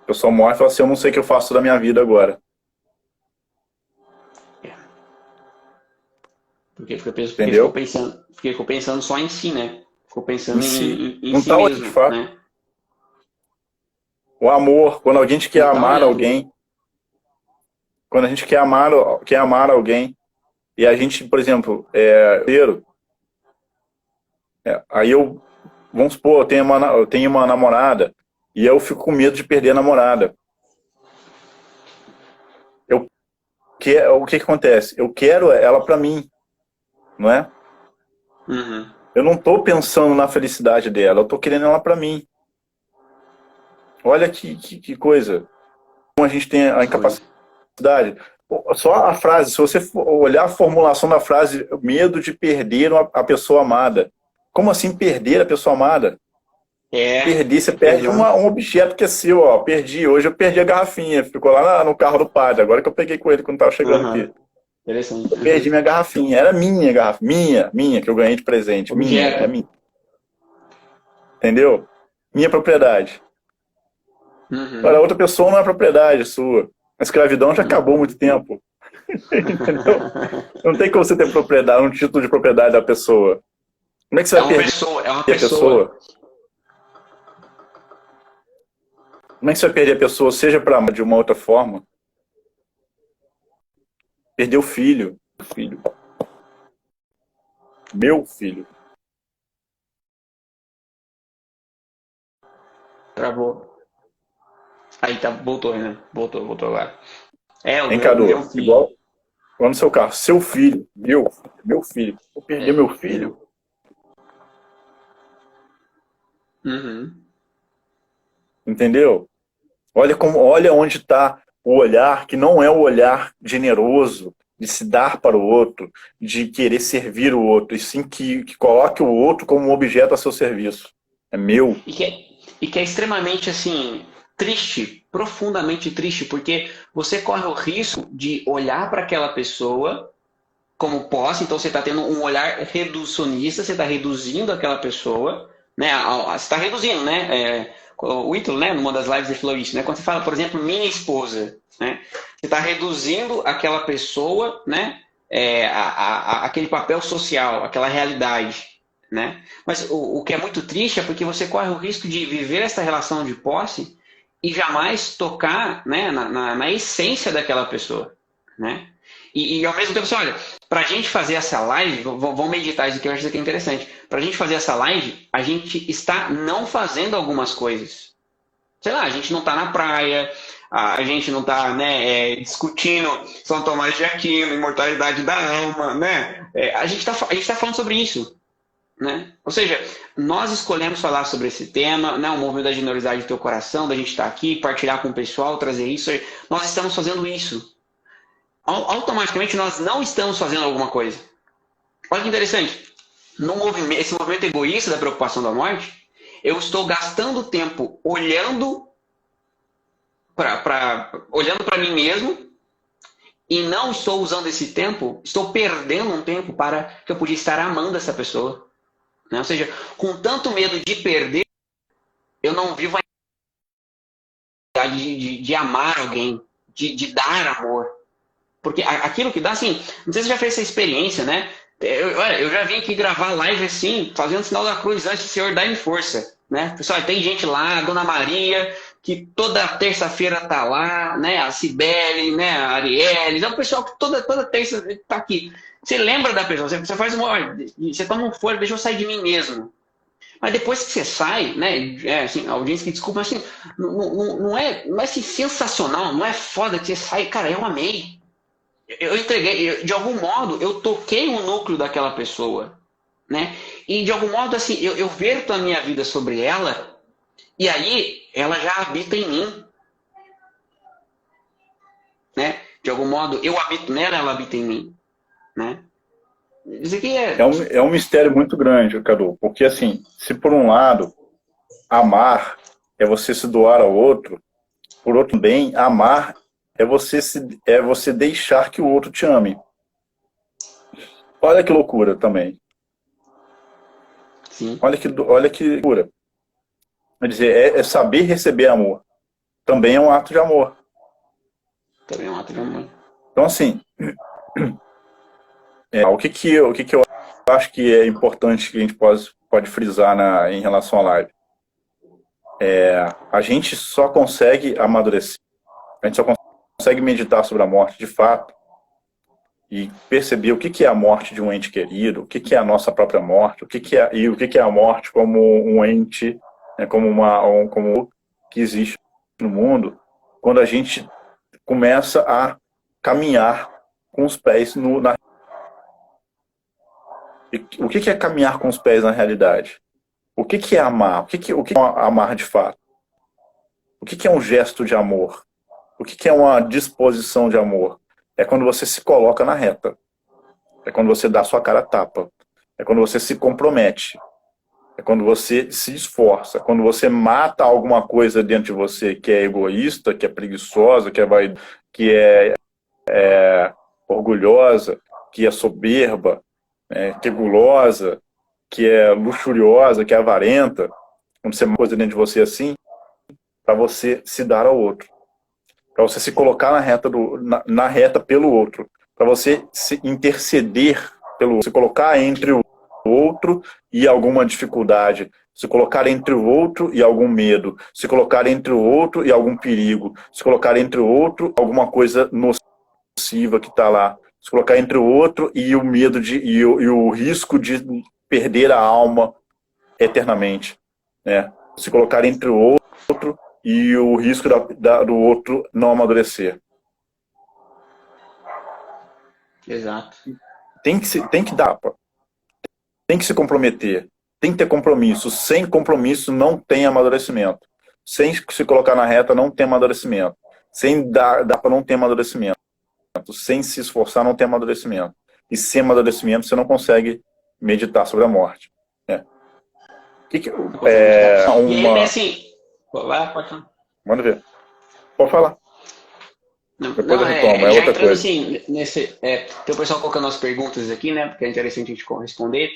A pessoa morre e fala assim, eu não sei o que eu faço da minha vida agora. É. Porque Entendeu? ficou pensando só em si, né? Ficou Em pensando si. em Não si tá olhando de mesmo, fato. né? O amor, quando a gente quer Não tá amar olhando. alguém, quando a gente quer amar alguém, e a gente, por exemplo, aí vamos supor, eu tenho uma namorada, e eu fico com medo de perder a namorada. O que que acontece? Eu quero ela pra mim, não é? Uhum. Eu não tô pensando na felicidade dela, eu tô querendo ela pra mim. Olha que coisa. Como a gente tem a Que coisa. incapacidade. Só a frase, se você olhar a formulação da frase, medo de perder a pessoa amada. Como assim perder a pessoa amada? É, Perder, você perde exato. um objeto que é seu, ó. Perdi, hoje eu perdi a garrafinha, ficou lá no carro do padre, agora que eu peguei com ele quando tava chegando aqui. Aham. Interessante. Eu perdi minha garrafinha, era minha garrafa, minha, que eu ganhei de presente, minha, é Objeto. minha. Entendeu? Minha propriedade. Para Uhum. outra pessoa não é propriedade sua. A escravidão já acabou há muito tempo. Entendeu? Não tem como você ter propriedade, um título de propriedade da pessoa. Como é que você É vai uma perder pessoa, é uma a pessoa. pessoa? Como é que você vai perder a pessoa, seja para de uma outra forma? Perder o filho. Filho. Meu filho. Travou. Aí tá, voltou, né? Voltou agora. É, o Hein, meu Cadu? filho. Igual no seu carro. Seu filho. Meu filho. Vou perder É, meu filho. meu. Uhum. Entendeu? Olha onde está o olhar que não é o olhar generoso de se dar para o outro, de querer servir o outro, e sim que coloque o outro como um objeto a seu serviço. É meu. E que é extremamente assim triste, profundamente triste, porque você corre o risco de olhar para aquela pessoa como posse, então você está tendo um olhar reducionista, você está reduzindo aquela pessoa, né? Você está reduzindo, né? O Ítalo, né, numa das lives, ele falou isso, né? Quando você fala, por exemplo, minha esposa, né? Você está reduzindo aquela pessoa, né? Aquele papel social, aquela realidade, né? Mas o que é muito triste é porque você corre o risco de viver essa relação de posse e jamais tocar, né, na essência daquela pessoa, né? E ao mesmo tempo, assim, olha, para a gente fazer essa live, vamos meditar isso aqui, eu acho isso aqui interessante. Para a gente fazer essa live, a gente está não fazendo algumas coisas. Sei lá, a gente não está na praia, a gente não está, né, discutindo São Tomás de Aquino, imortalidade da alma, né? A gente tá falando sobre isso, né? Ou seja, nós escolhemos falar sobre esse tema, né, o movimento da generosidade do teu coração, da gente estar aqui, partilhar com o pessoal, trazer isso. Nós estamos fazendo isso. Automaticamente nós não estamos fazendo alguma coisa. Olha que interessante. Esse movimento egoísta da preocupação da morte, eu estou gastando tempo olhando para mim mesmo e não estou usando esse tempo, estou perdendo um tempo para que eu podia estar amando essa pessoa. Né? Ou seja, com tanto medo de perder, eu não vivo a necessidade de amar alguém, de dar amor. Porque aquilo que dá, assim, não sei se você já fez essa experiência, né? Olha, eu já vim aqui gravar live assim, fazendo sinal da cruz antes do Senhor dar-me força, né? Pessoal, tem gente lá, a Dona Maria, que toda terça-feira tá lá, né? A Cibele, né? A Arielle, então o pessoal que toda terça tá aqui. Você lembra da pessoa, você faz uma, olha, você toma um fôlego, deixa eu sair de mim mesmo. Mas depois que você sai, né? Assim, a audiência que desculpa, mas assim, não é assim, sensacional, não é foda que você sai, cara, eu amei. Eu entreguei, de algum modo, eu toquei o núcleo daquela pessoa, né? E de algum modo, assim, eu verto a minha vida sobre ela, e aí ela já habita em mim, né? De algum modo, eu habito nela, ela habita em mim, né? Isso aqui É um mistério muito grande, Cadu, porque assim, se por um lado amar é você se doar ao outro, por outro bem, amar é você deixar que o outro te ame. Olha que loucura também. Sim. Olha que cura. Quer dizer, é saber receber amor. Também é um ato de amor. Também é um ato de amor. Então, assim, o que que eu acho que é importante que a gente pode frisar em relação à live? A gente só consegue amadurecer, a gente só consegue meditar sobre a morte de fato e perceber o que que é a morte de um ente querido, o que que é a nossa própria morte, o que que é a morte como um ente, né, como que existe no mundo, quando a gente começa a caminhar com os pés na. O que que é caminhar com os pés na realidade? O que que é amar? O que é amar de fato? O que que é um gesto de amor? O que que é uma disposição de amor? É quando você se coloca na reta. É quando você dá sua cara a tapa. É quando você se compromete. É quando você se esforça. É quando você mata alguma coisa dentro de você que é egoísta, que é preguiçosa, que é orgulhosa, que é soberba, que é gulosa, que é luxuriosa, que é avarenta. Quando você mata uma coisa dentro de você assim, para você se dar ao outro. Para você se colocar na reta pelo outro. Para você se interceder pelo outro. Se colocar entre o outro e alguma dificuldade. Se colocar entre o outro e algum medo. Se colocar entre o outro e algum perigo. Se colocar entre o outro alguma coisa nociva que está lá. Se colocar entre o outro e o medo e o risco de perder a alma eternamente. Né? Se colocar entre o outro e o risco do outro não amadurecer. Exato. Tem que dar, tem que se comprometer, tem que ter compromisso. Sem compromisso não tem amadurecimento. Sem se colocar na reta não tem amadurecimento. Sem dar para não ter amadurecimento. Sem se esforçar não tem amadurecimento. E sem amadurecimento você não consegue meditar sobre a morte. Né? Que que, Não consegue meditar. E aí, uma... assim, vai, pode falar. Manda ver. Pode falar. Não, Depois não, eu retomo, é já outra entrando coisa. assim, tem o pessoal colocando as perguntas aqui, né? Porque é interessante a gente responder.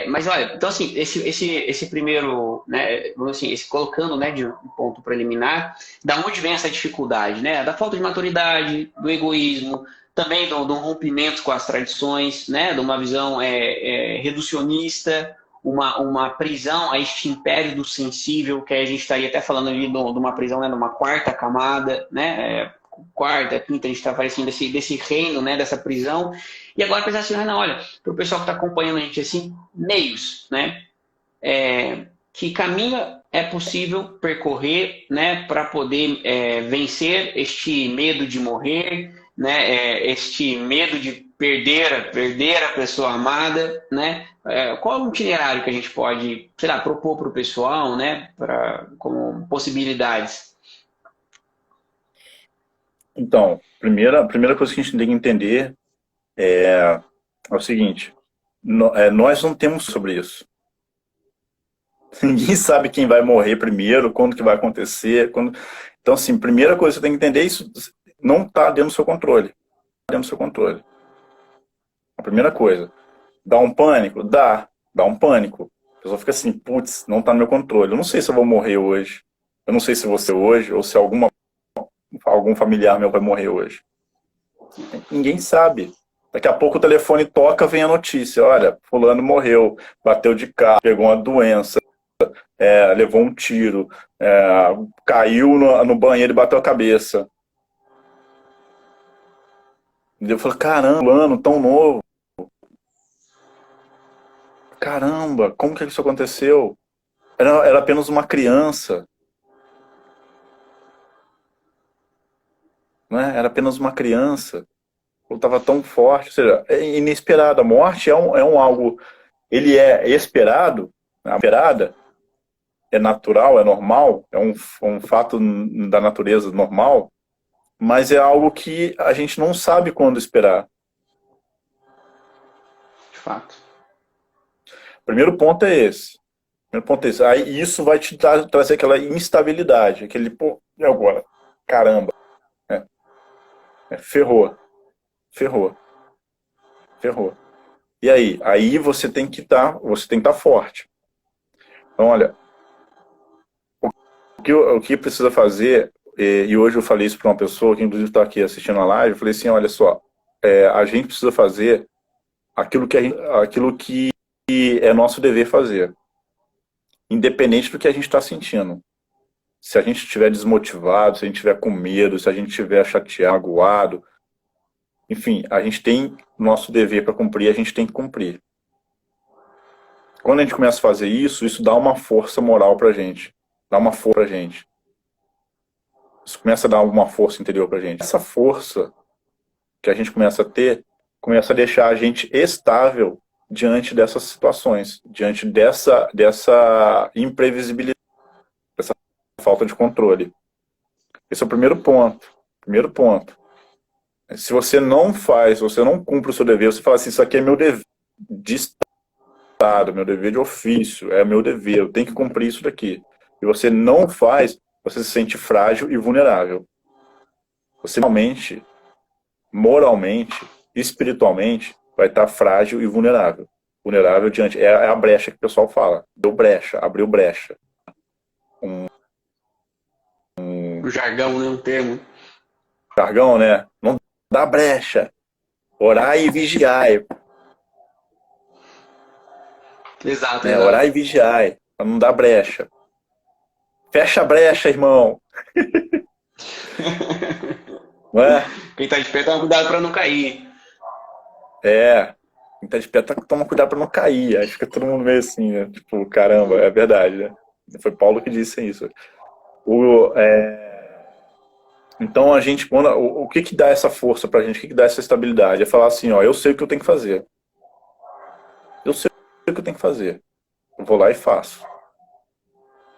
Mas olha, então assim, esse primeiro, né, vamos assim, esse colocando, né, de um ponto preliminar, da onde vem essa dificuldade, né? Da falta de maturidade, do egoísmo, também do rompimento com as tradições, né? De uma visão reducionista, uma prisão a este império do sensível, que a gente estaria até falando ali de uma prisão, né, numa quarta camada, né? Quarta, quinta, a gente está aparecendo desse reino, né, dessa prisão. E agora pensar assim, não, olha, para o pessoal que está acompanhando a gente assim, meios, né, que caminho é possível percorrer, né, para poder vencer este medo de morrer, né, este medo de perder a pessoa amada, né? Qual é o itinerário que a gente pode, sei lá, propor para o pessoal, né, como possibilidades? Então, a primeira coisa que a gente tem que entender é o seguinte: nós não temos sobre isso. Ninguém sabe quem vai morrer primeiro, quando que vai acontecer. Então, assim, primeira coisa que você tem que entender é isso não está dentro do seu controle. Dentro do seu controle. A primeira coisa. Dá um pânico? Dá um pânico. A pessoa fica assim, putz, não está no meu controle. Eu não sei se eu vou morrer hoje. Eu não sei se você hoje, ou se algum familiar meu vai morrer hoje. Ninguém sabe. Daqui a pouco o telefone toca, vem a notícia. Olha, fulano morreu, bateu de carro, pegou uma doença, levou um tiro, caiu no banheiro e bateu a cabeça. E eu falei, caramba, fulano, tão novo. Caramba, como que isso aconteceu? Era apenas uma criança. Né? Era apenas uma criança. Eu estava tão forte. Ou seja, é inesperado. A morte é um algo... Ele é esperado, né? Esperada, é natural, é normal, um fato da natureza normal, mas é algo que a gente não sabe quando esperar. De fato. O primeiro ponto é esse. Primeiro ponto é esse. Aí isso vai te trazer aquela instabilidade, aquele, pô, e agora? Caramba. Ferrou. Ferrou. Ferrou. E aí? Aí você tem que estar forte. Então, olha, o que precisa fazer, e hoje eu falei isso para uma pessoa que inclusive está aqui assistindo a live, eu falei assim, olha só, a gente precisa fazer aquilo que é nosso dever fazer, independente do que a gente está sentindo. Se a gente estiver desmotivado, se a gente estiver com medo, se a gente estiver chateado, magoado, enfim, a gente tem nosso dever para cumprir, a gente tem que cumprir. Quando a gente começa a fazer isso dá uma força moral pra gente. Dá uma força pra gente. Isso começa a dar uma força interior pra gente. Essa força que a gente começa a ter, começa a deixar a gente estável diante dessas situações, diante dessa imprevisibilidade, dessa falta de controle. Esse é o primeiro ponto. Primeiro ponto. Se você não faz, você não cumpre o seu dever, você fala assim, isso aqui é meu dever de Estado, meu dever de ofício, é meu dever, eu tenho que cumprir isso daqui. E você não faz, você se sente frágil e vulnerável. Você moralmente, espiritualmente, vai estar frágil e vulnerável. Vulnerável diante. É a brecha que o pessoal fala. Deu brecha, abriu brecha. O jargão, né? Um termo. Jargão, né? Não dá brecha. Orai e vigiai. Exato, Né? exato. Orai e vigiai. Pra não dar brecha. Fecha a brecha, irmão. Não é? Quem tá de pé, toma cuidado pra não cair. É. Quem tá de pé, toma cuidado pra não cair. Aí fica todo mundo meio assim, né? Tipo, caramba, é verdade, né? Foi Paulo que disse isso. Então a gente, o que que dá essa força pra gente? O que que dá essa estabilidade? É falar assim, ó, eu sei o que eu tenho que fazer. Eu sei o que eu tenho que fazer. Eu vou lá e faço.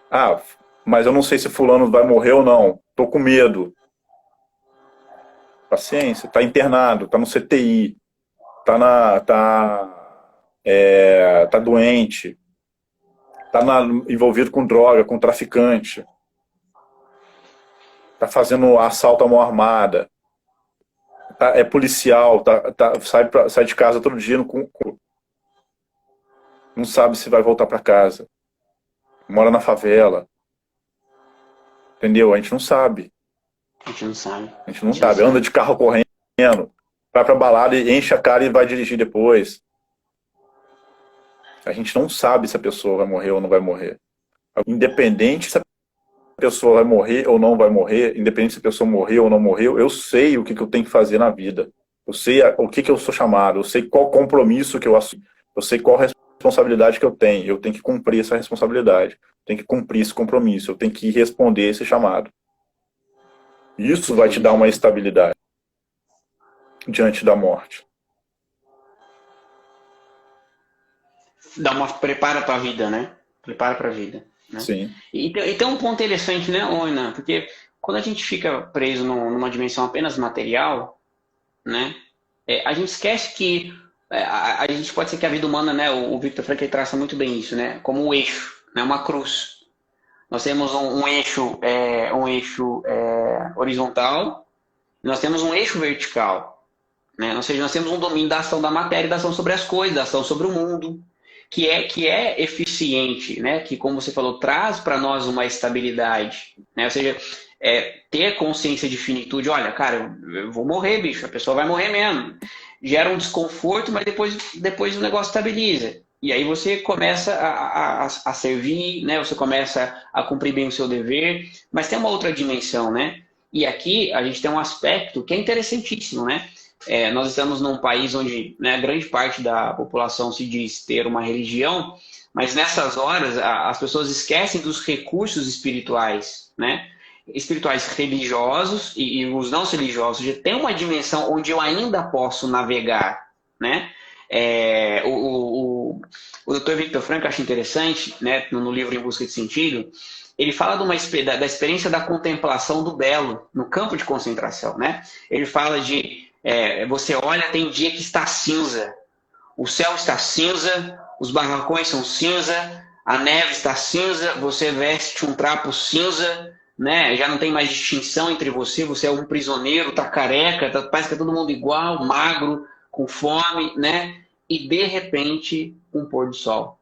Ah, mas eu não sei se fulano vai morrer ou não. Tô com medo. Paciência, tá internado, tá no CTI, tá doente, envolvido com droga, com traficante, tá fazendo assalto à mão armada, é policial, sai de casa todo dia, não sabe se vai voltar para casa, mora na favela, entendeu? A gente não sabe, A gente não sabe. a gente não sabe, anda de carro correndo, vai pra balada e enche a cara e vai dirigir depois. A gente não sabe se a pessoa vai morrer ou não vai morrer. Independente se a pessoa vai morrer ou não vai morrer, independente se a pessoa morreu ou não morreu, eu sei o que eu tenho que fazer na vida. Eu sei o que eu sou chamado, eu sei qual compromisso que eu assumo, eu sei qual responsabilidade que eu tenho. Eu tenho que cumprir essa responsabilidade, eu tenho que cumprir esse compromisso, eu tenho que responder esse chamado. Isso vai te dar uma estabilidade diante da morte. Dá uma prepara pra vida, né? Prepara pra vida. Né? Sim. E tem um ponto interessante, né, Oina? Porque quando a gente fica preso numa dimensão apenas material, né? A gente esquece que a gente pode ser que a vida humana, né? O Victor Frankl traça muito bem isso, né? Como um eixo, né? Uma cruz. Nós temos um eixo horizontal, e nós temos um eixo vertical, né? Ou seja, nós temos um domínio da ação da matéria, da ação sobre as coisas, da ação sobre o mundo, que é eficiente, né? Que, como você falou, traz para nós uma estabilidade, né? Ou seja, ter consciência de finitude. Olha, cara, eu vou morrer, bicho, a pessoa vai morrer mesmo. Gera um desconforto, mas depois o negócio estabiliza. E aí você começa a servir, né? Você começa a cumprir bem o seu dever, mas tem uma outra dimensão, né? E aqui a gente tem um aspecto que é interessantíssimo, né? Nós estamos num país onde, né, grande parte da população se diz ter uma religião, mas nessas horas as pessoas esquecem dos recursos espirituais, né? Espirituais religiosos e os não religiosos. Já tem uma dimensão onde eu ainda posso navegar, né? O Dr. Victor Frankl, acho interessante, né, no livro Em Busca de Sentido, ele fala da experiência da contemplação do belo no campo de concentração, né? Ele fala de você olha, tem dia que está cinza, o céu está cinza, os barracões são cinza, a neve está cinza, você veste um trapo cinza, né? Já não tem mais distinção entre você é um prisioneiro, tá careca, parece que é todo mundo igual, magro, com fome, né? e de repente um pôr do sol,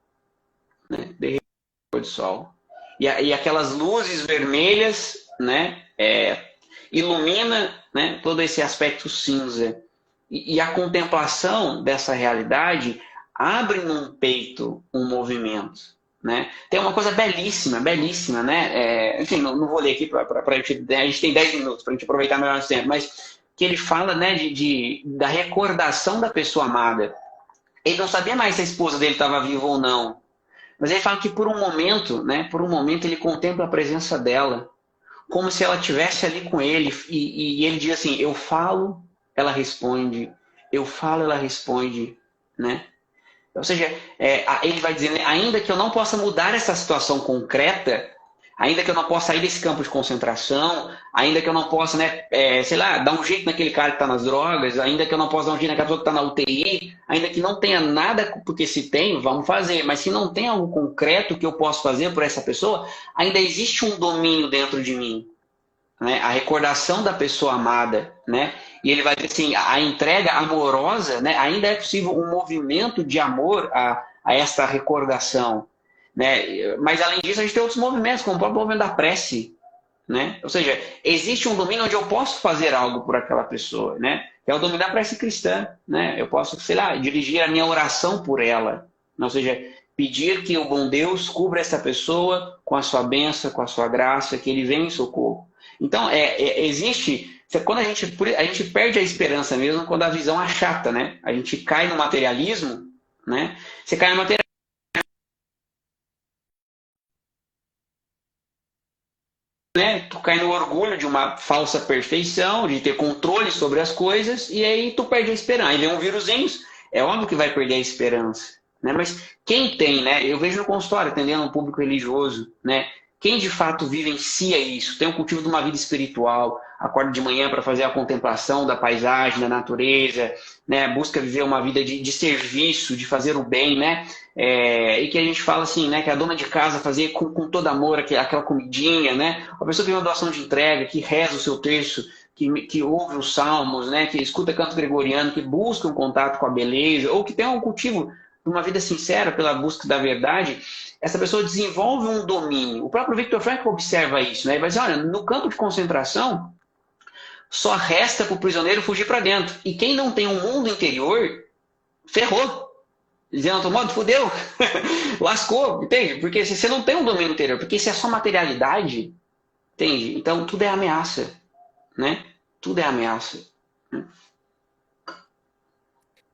né? De repente um pôr do sol. E aquelas luzes vermelhas, né? Ilumina, né, todo esse aspecto cinza. E a contemplação dessa realidade abre num peito um movimento. Né? Tem uma coisa belíssima, belíssima, né? Enfim, não vou ler aqui para a gente tem 10 minutos para a gente aproveitar melhor o tempo, mas que ele fala, né, da recordação da pessoa amada. Ele não sabia mais se a esposa dele estava viva ou não, mas ele fala que por um momento, né, por um momento ele contempla a presença dela, como se ela estivesse ali com ele, e ele diz assim: eu falo, ela responde, eu falo, ela responde, né? Ou seja, ele vai dizer, né, ainda que eu não possa mudar essa situação concreta, ainda que eu não possa sair desse campo de concentração, ainda que eu não possa, né, sei lá, dar um jeito naquele cara que está nas drogas, ainda que eu não possa dar um jeito naquela pessoa que está na UTI, ainda que não tenha nada, porque se tem, vamos fazer, mas se não tem algo concreto que eu possa fazer por essa pessoa, ainda existe um domínio dentro de mim, né? A recordação da pessoa amada, né? E ele vai dizer assim, a entrega amorosa, né? Ainda é possível um movimento de amor a esta recordação, né? Mas além disso, a gente tem outros movimentos, como o próprio movimento da prece, né? Ou seja, existe um domínio onde eu posso fazer algo por aquela pessoa, né? Que é o domínio da prece cristã, né? Eu posso, sei lá, dirigir a minha oração por ela, ou seja, pedir que o bom Deus cubra essa pessoa com a sua bênção, com a sua graça, que ele venha em socorro. Então, existe... Quando a gente perde a esperança mesmo quando a visão achata, né? A gente cai no materialismo, né? Você cai no materialismo, né? Tu cai no orgulho de uma falsa perfeição, de ter controle sobre as coisas, e aí tu perde a esperança. Aí vem um vírusinho, é óbvio que vai perder a esperança, né? Mas quem tem, né? Eu vejo no consultório, atendendo um público religioso, né? Quem de fato vivencia isso, tem um cultivo de uma vida espiritual, acorda de manhã para fazer a contemplação da paisagem, da natureza, né? Busca viver uma vida de serviço, de fazer o bem, né? E que a gente fala assim, né? Que a dona de casa fazer com todo amor aquela comidinha, né? A pessoa que tem uma doação de entrega, que reza o seu terço, que ouve os salmos, né? Que escuta canto gregoriano, que busca um contato com a beleza, ou que tem um cultivo de uma vida sincera pela busca da verdade, essa pessoa desenvolve um domínio. O próprio Viktor Frankl observa isso, né? Ele vai dizer, olha, no campo de concentração, só resta para o prisioneiro fugir para dentro. E quem não tem um mundo interior, ferrou. Dizendo outro modo, fudeu. Lascou, entende? Porque se você não tem um domínio interior, porque isso é só materialidade, entende? Então tudo é ameaça, né? Tudo é ameaça.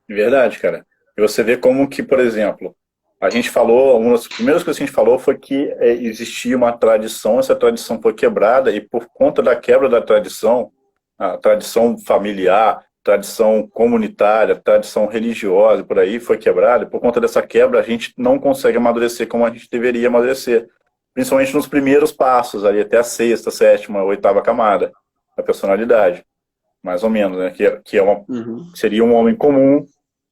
Verdade, cara. E você vê como que, por exemplo, a gente falou, uma das primeiras coisas que a gente falou foi que existia uma tradição, essa tradição foi quebrada, e por conta da quebra da tradição, a tradição familiar, tradição comunitária, tradição religiosa, por aí, foi quebrada, e por conta dessa quebra a gente não consegue amadurecer como a gente deveria amadurecer, principalmente nos primeiros passos, ali até a sexta, sétima, oitava camada da personalidade, mais ou menos, né? Seria um homem comum,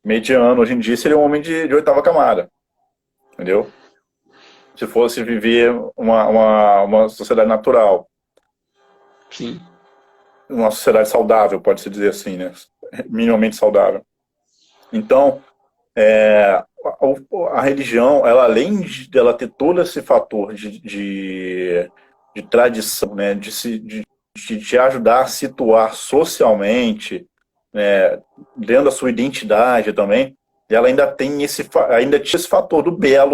mediano, hoje em dia seria um homem de oitava camada, entendeu? Se fosse viver uma sociedade natural. Sim. Uma sociedade saudável, pode-se dizer assim, né? Minimamente saudável. Então, a religião, ela, além de ela ter todo esse fator de tradição, né? de te ajudar a situar socialmente, né? Dentro da sua identidade também, ela ainda tem ainda tinha esse fator do belo,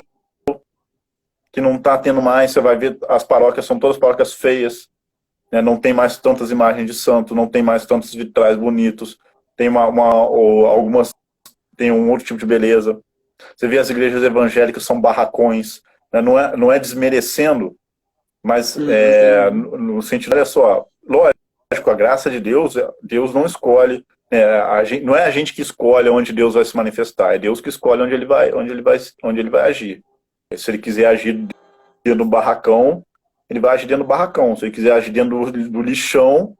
que não está tendo mais. Você vai ver, as paróquias são todas paróquias feias, né? Não tem mais tantas imagens de santo, não tem mais tantos vitrais bonitos, tem ou algumas tem um outro tipo de beleza. Você vê as igrejas evangélicas são barracões, né? Não é desmerecendo, mas no sentido, olha só, lógico, a graça de Deus, Deus não escolhe, não é a gente que escolhe onde Deus vai se manifestar, é Deus que escolhe onde ele vai agir. Se ele quiser agir dentro do barracão, ele vai agir dentro do barracão. Se ele quiser agir dentro do lixão,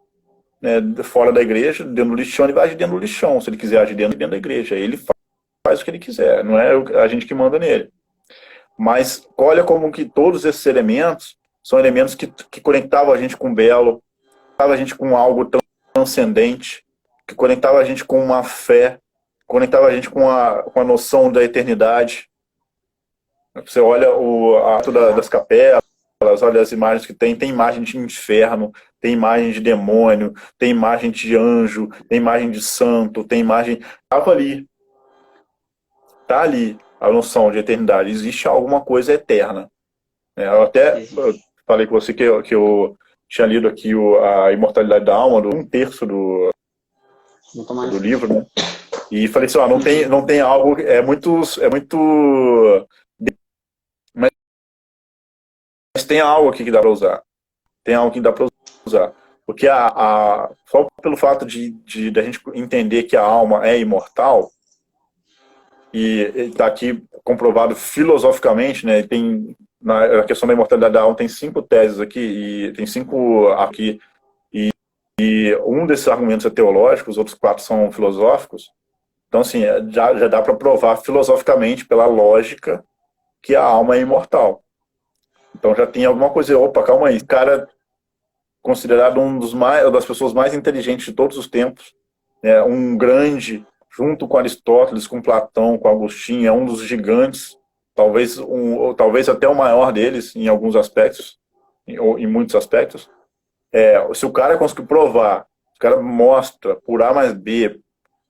né, fora da igreja, dentro do lixão, ele vai agir dentro do lixão. Se ele quiser agir dentro da igreja, ele faz o que ele quiser. Não é a gente que manda nele. Mas olha como que todos esses elementos são elementos que conectavam a gente com o belo, conectavam a gente com algo transcendente, que conectavam a gente com uma fé, conectava a gente com a noção da eternidade. Você olha o ato das capelas, olha as imagens que tem imagem de inferno, tem imagem de demônio, tem imagem de anjo, tem imagem de santo, tem imagem... Estava ali. Está ali a noção de eternidade. Existe alguma coisa eterna. Eu até falei com você que eu tinha lido aqui a Imortalidade da Alma, um terço do livro, né? E falei assim, não tem algo... É muito... Mas tem algo aqui que dá para usar. Tem algo que dá para usar. Porque só pelo fato de a gente entender que a alma é imortal, e está aqui comprovado filosoficamente, né? Na questão da imortalidade da alma tem 5 teses aqui, e tem 5 aqui, e um desses argumentos é teológico, os outros 4 são filosóficos. Então, assim, já dá para provar filosoficamente, pela lógica, que a alma é imortal. Então já tem alguma coisa, opa, calma aí, esse cara considerado das pessoas mais inteligentes de todos os tempos, um grande, junto com Aristóteles, com Platão, com Agostinho, é um dos gigantes, talvez até o maior deles em alguns aspectos, ou em muitos aspectos. Se o cara conseguir provar, o cara mostra por A mais B,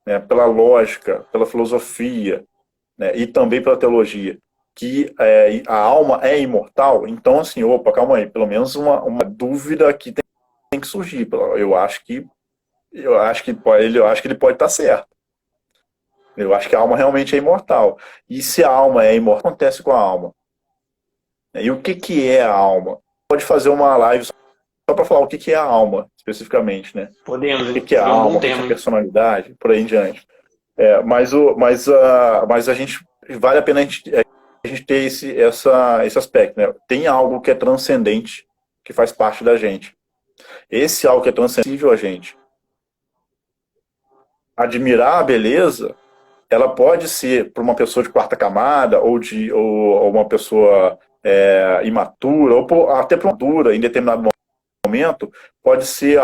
né, pela lógica, pela filosofia, né, e também pela teologia, que a alma é imortal, então assim, opa, calma aí, pelo menos uma dúvida aqui tem que surgir. Eu acho que ele pode estar certo. Eu acho que a alma realmente é imortal. E se a alma é imortal, o que acontece com a alma? E o que é a alma? Pode fazer uma live só para falar o que é a alma, especificamente, né? Podemos. O que é a alma, o que é a personalidade, por aí em diante. Mas a gente, vale a pena a gente ter esse aspecto, né? Tem algo que é transcendente, que faz parte da gente. Esse algo que é transcendível a gente. Admirar a beleza, ela pode ser para uma pessoa de 4ª camada, ou uma pessoa imatura, ou até para uma dura, em determinado momento, pode ser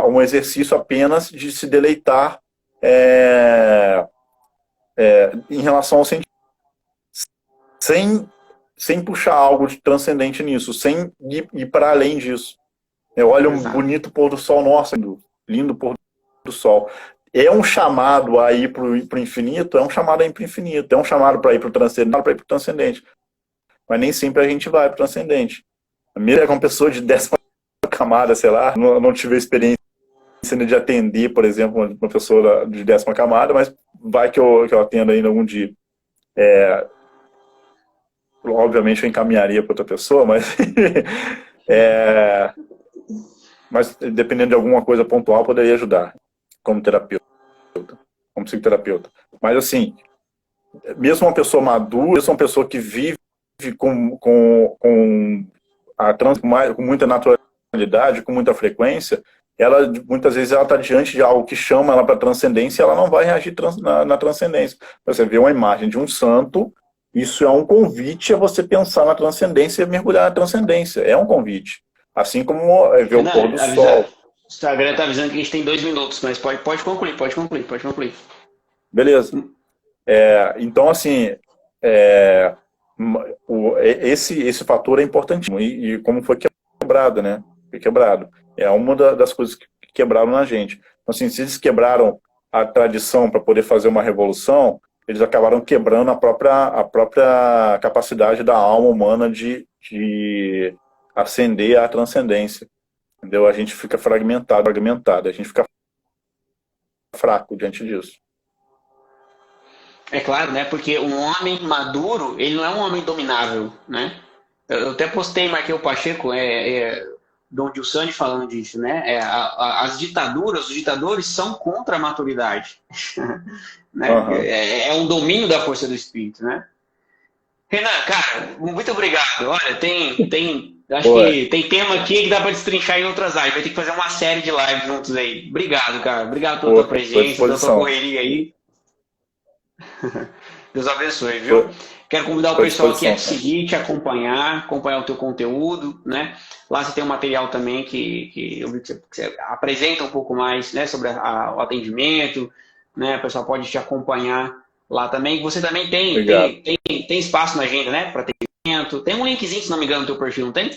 um exercício apenas de se deleitar em relação ao sentido. Sem puxar algo de transcendente nisso, sem ir para além disso. Olha um bonito pôr do sol, nossa, lindo pôr do sol. É um chamado a ir para o infinito, é um chamado a ir para o infinito, é um chamado para ir para o transcendente, mas nem sempre a gente vai para o transcendente. Mesmo que uma pessoa de 10ª camada, sei lá, não tive a experiência de atender, por exemplo, uma pessoa de 10ª camada, mas vai que eu atendo ainda algum dia. Obviamente eu encaminharia para outra pessoa, mas mas dependendo de alguma coisa pontual, poderia ajudar como terapeuta, como psicoterapeuta. Mas assim, mesmo uma pessoa madura, mesmo uma pessoa que vive com muita naturalidade, com muita frequência, muitas vezes ela está diante de algo que chama ela para transcendência, e ela não vai reagir na transcendência. Você vê uma imagem de um santo, isso é um convite a você pensar na transcendência e mergulhar na transcendência. É um convite. Assim como ver o pôr do sol. O Instagram está avisando que a gente tem 2 minutos, mas pode concluir. Beleza. Então, assim, esse fator é importantíssimo. E como foi quebrado, né? Foi quebrado. É uma das coisas que quebraram na gente. Então, assim, se eles quebraram a tradição para poder fazer uma revolução, eles acabaram quebrando a própria capacidade da alma humana de ascender à transcendência. Entendeu? A gente fica fragmentado, a gente fica fraco diante disso. É claro, né? Porque um homem maduro, ele não é um homem dominável, né? Eu até postei, marquei o Pacheco, Dom Gilsani falando disso, né? As ditaduras, os ditadores são contra a maturidade. Né? Uhum. É um domínio da força do espírito, né? Renan, cara, muito obrigado. Olha, acho que tem tema aqui que dá para destrinchar em outras lives. Vai ter que fazer uma série de lives juntos aí. Obrigado, cara. Obrigado pela tua presença, pela tua correria aí. Deus abençoe, viu? Quero convidar o pessoal aqui a te seguir, te acompanhar o teu conteúdo, né? Lá você tem um material também que eu vi que você apresenta um pouco mais, né, sobre o atendimento, né? O pessoal pode te acompanhar lá também. Você também Obrigado. tem espaço na agenda, né? Para atendimento. Tem um linkzinho, se não me engano, no teu perfil, não tem?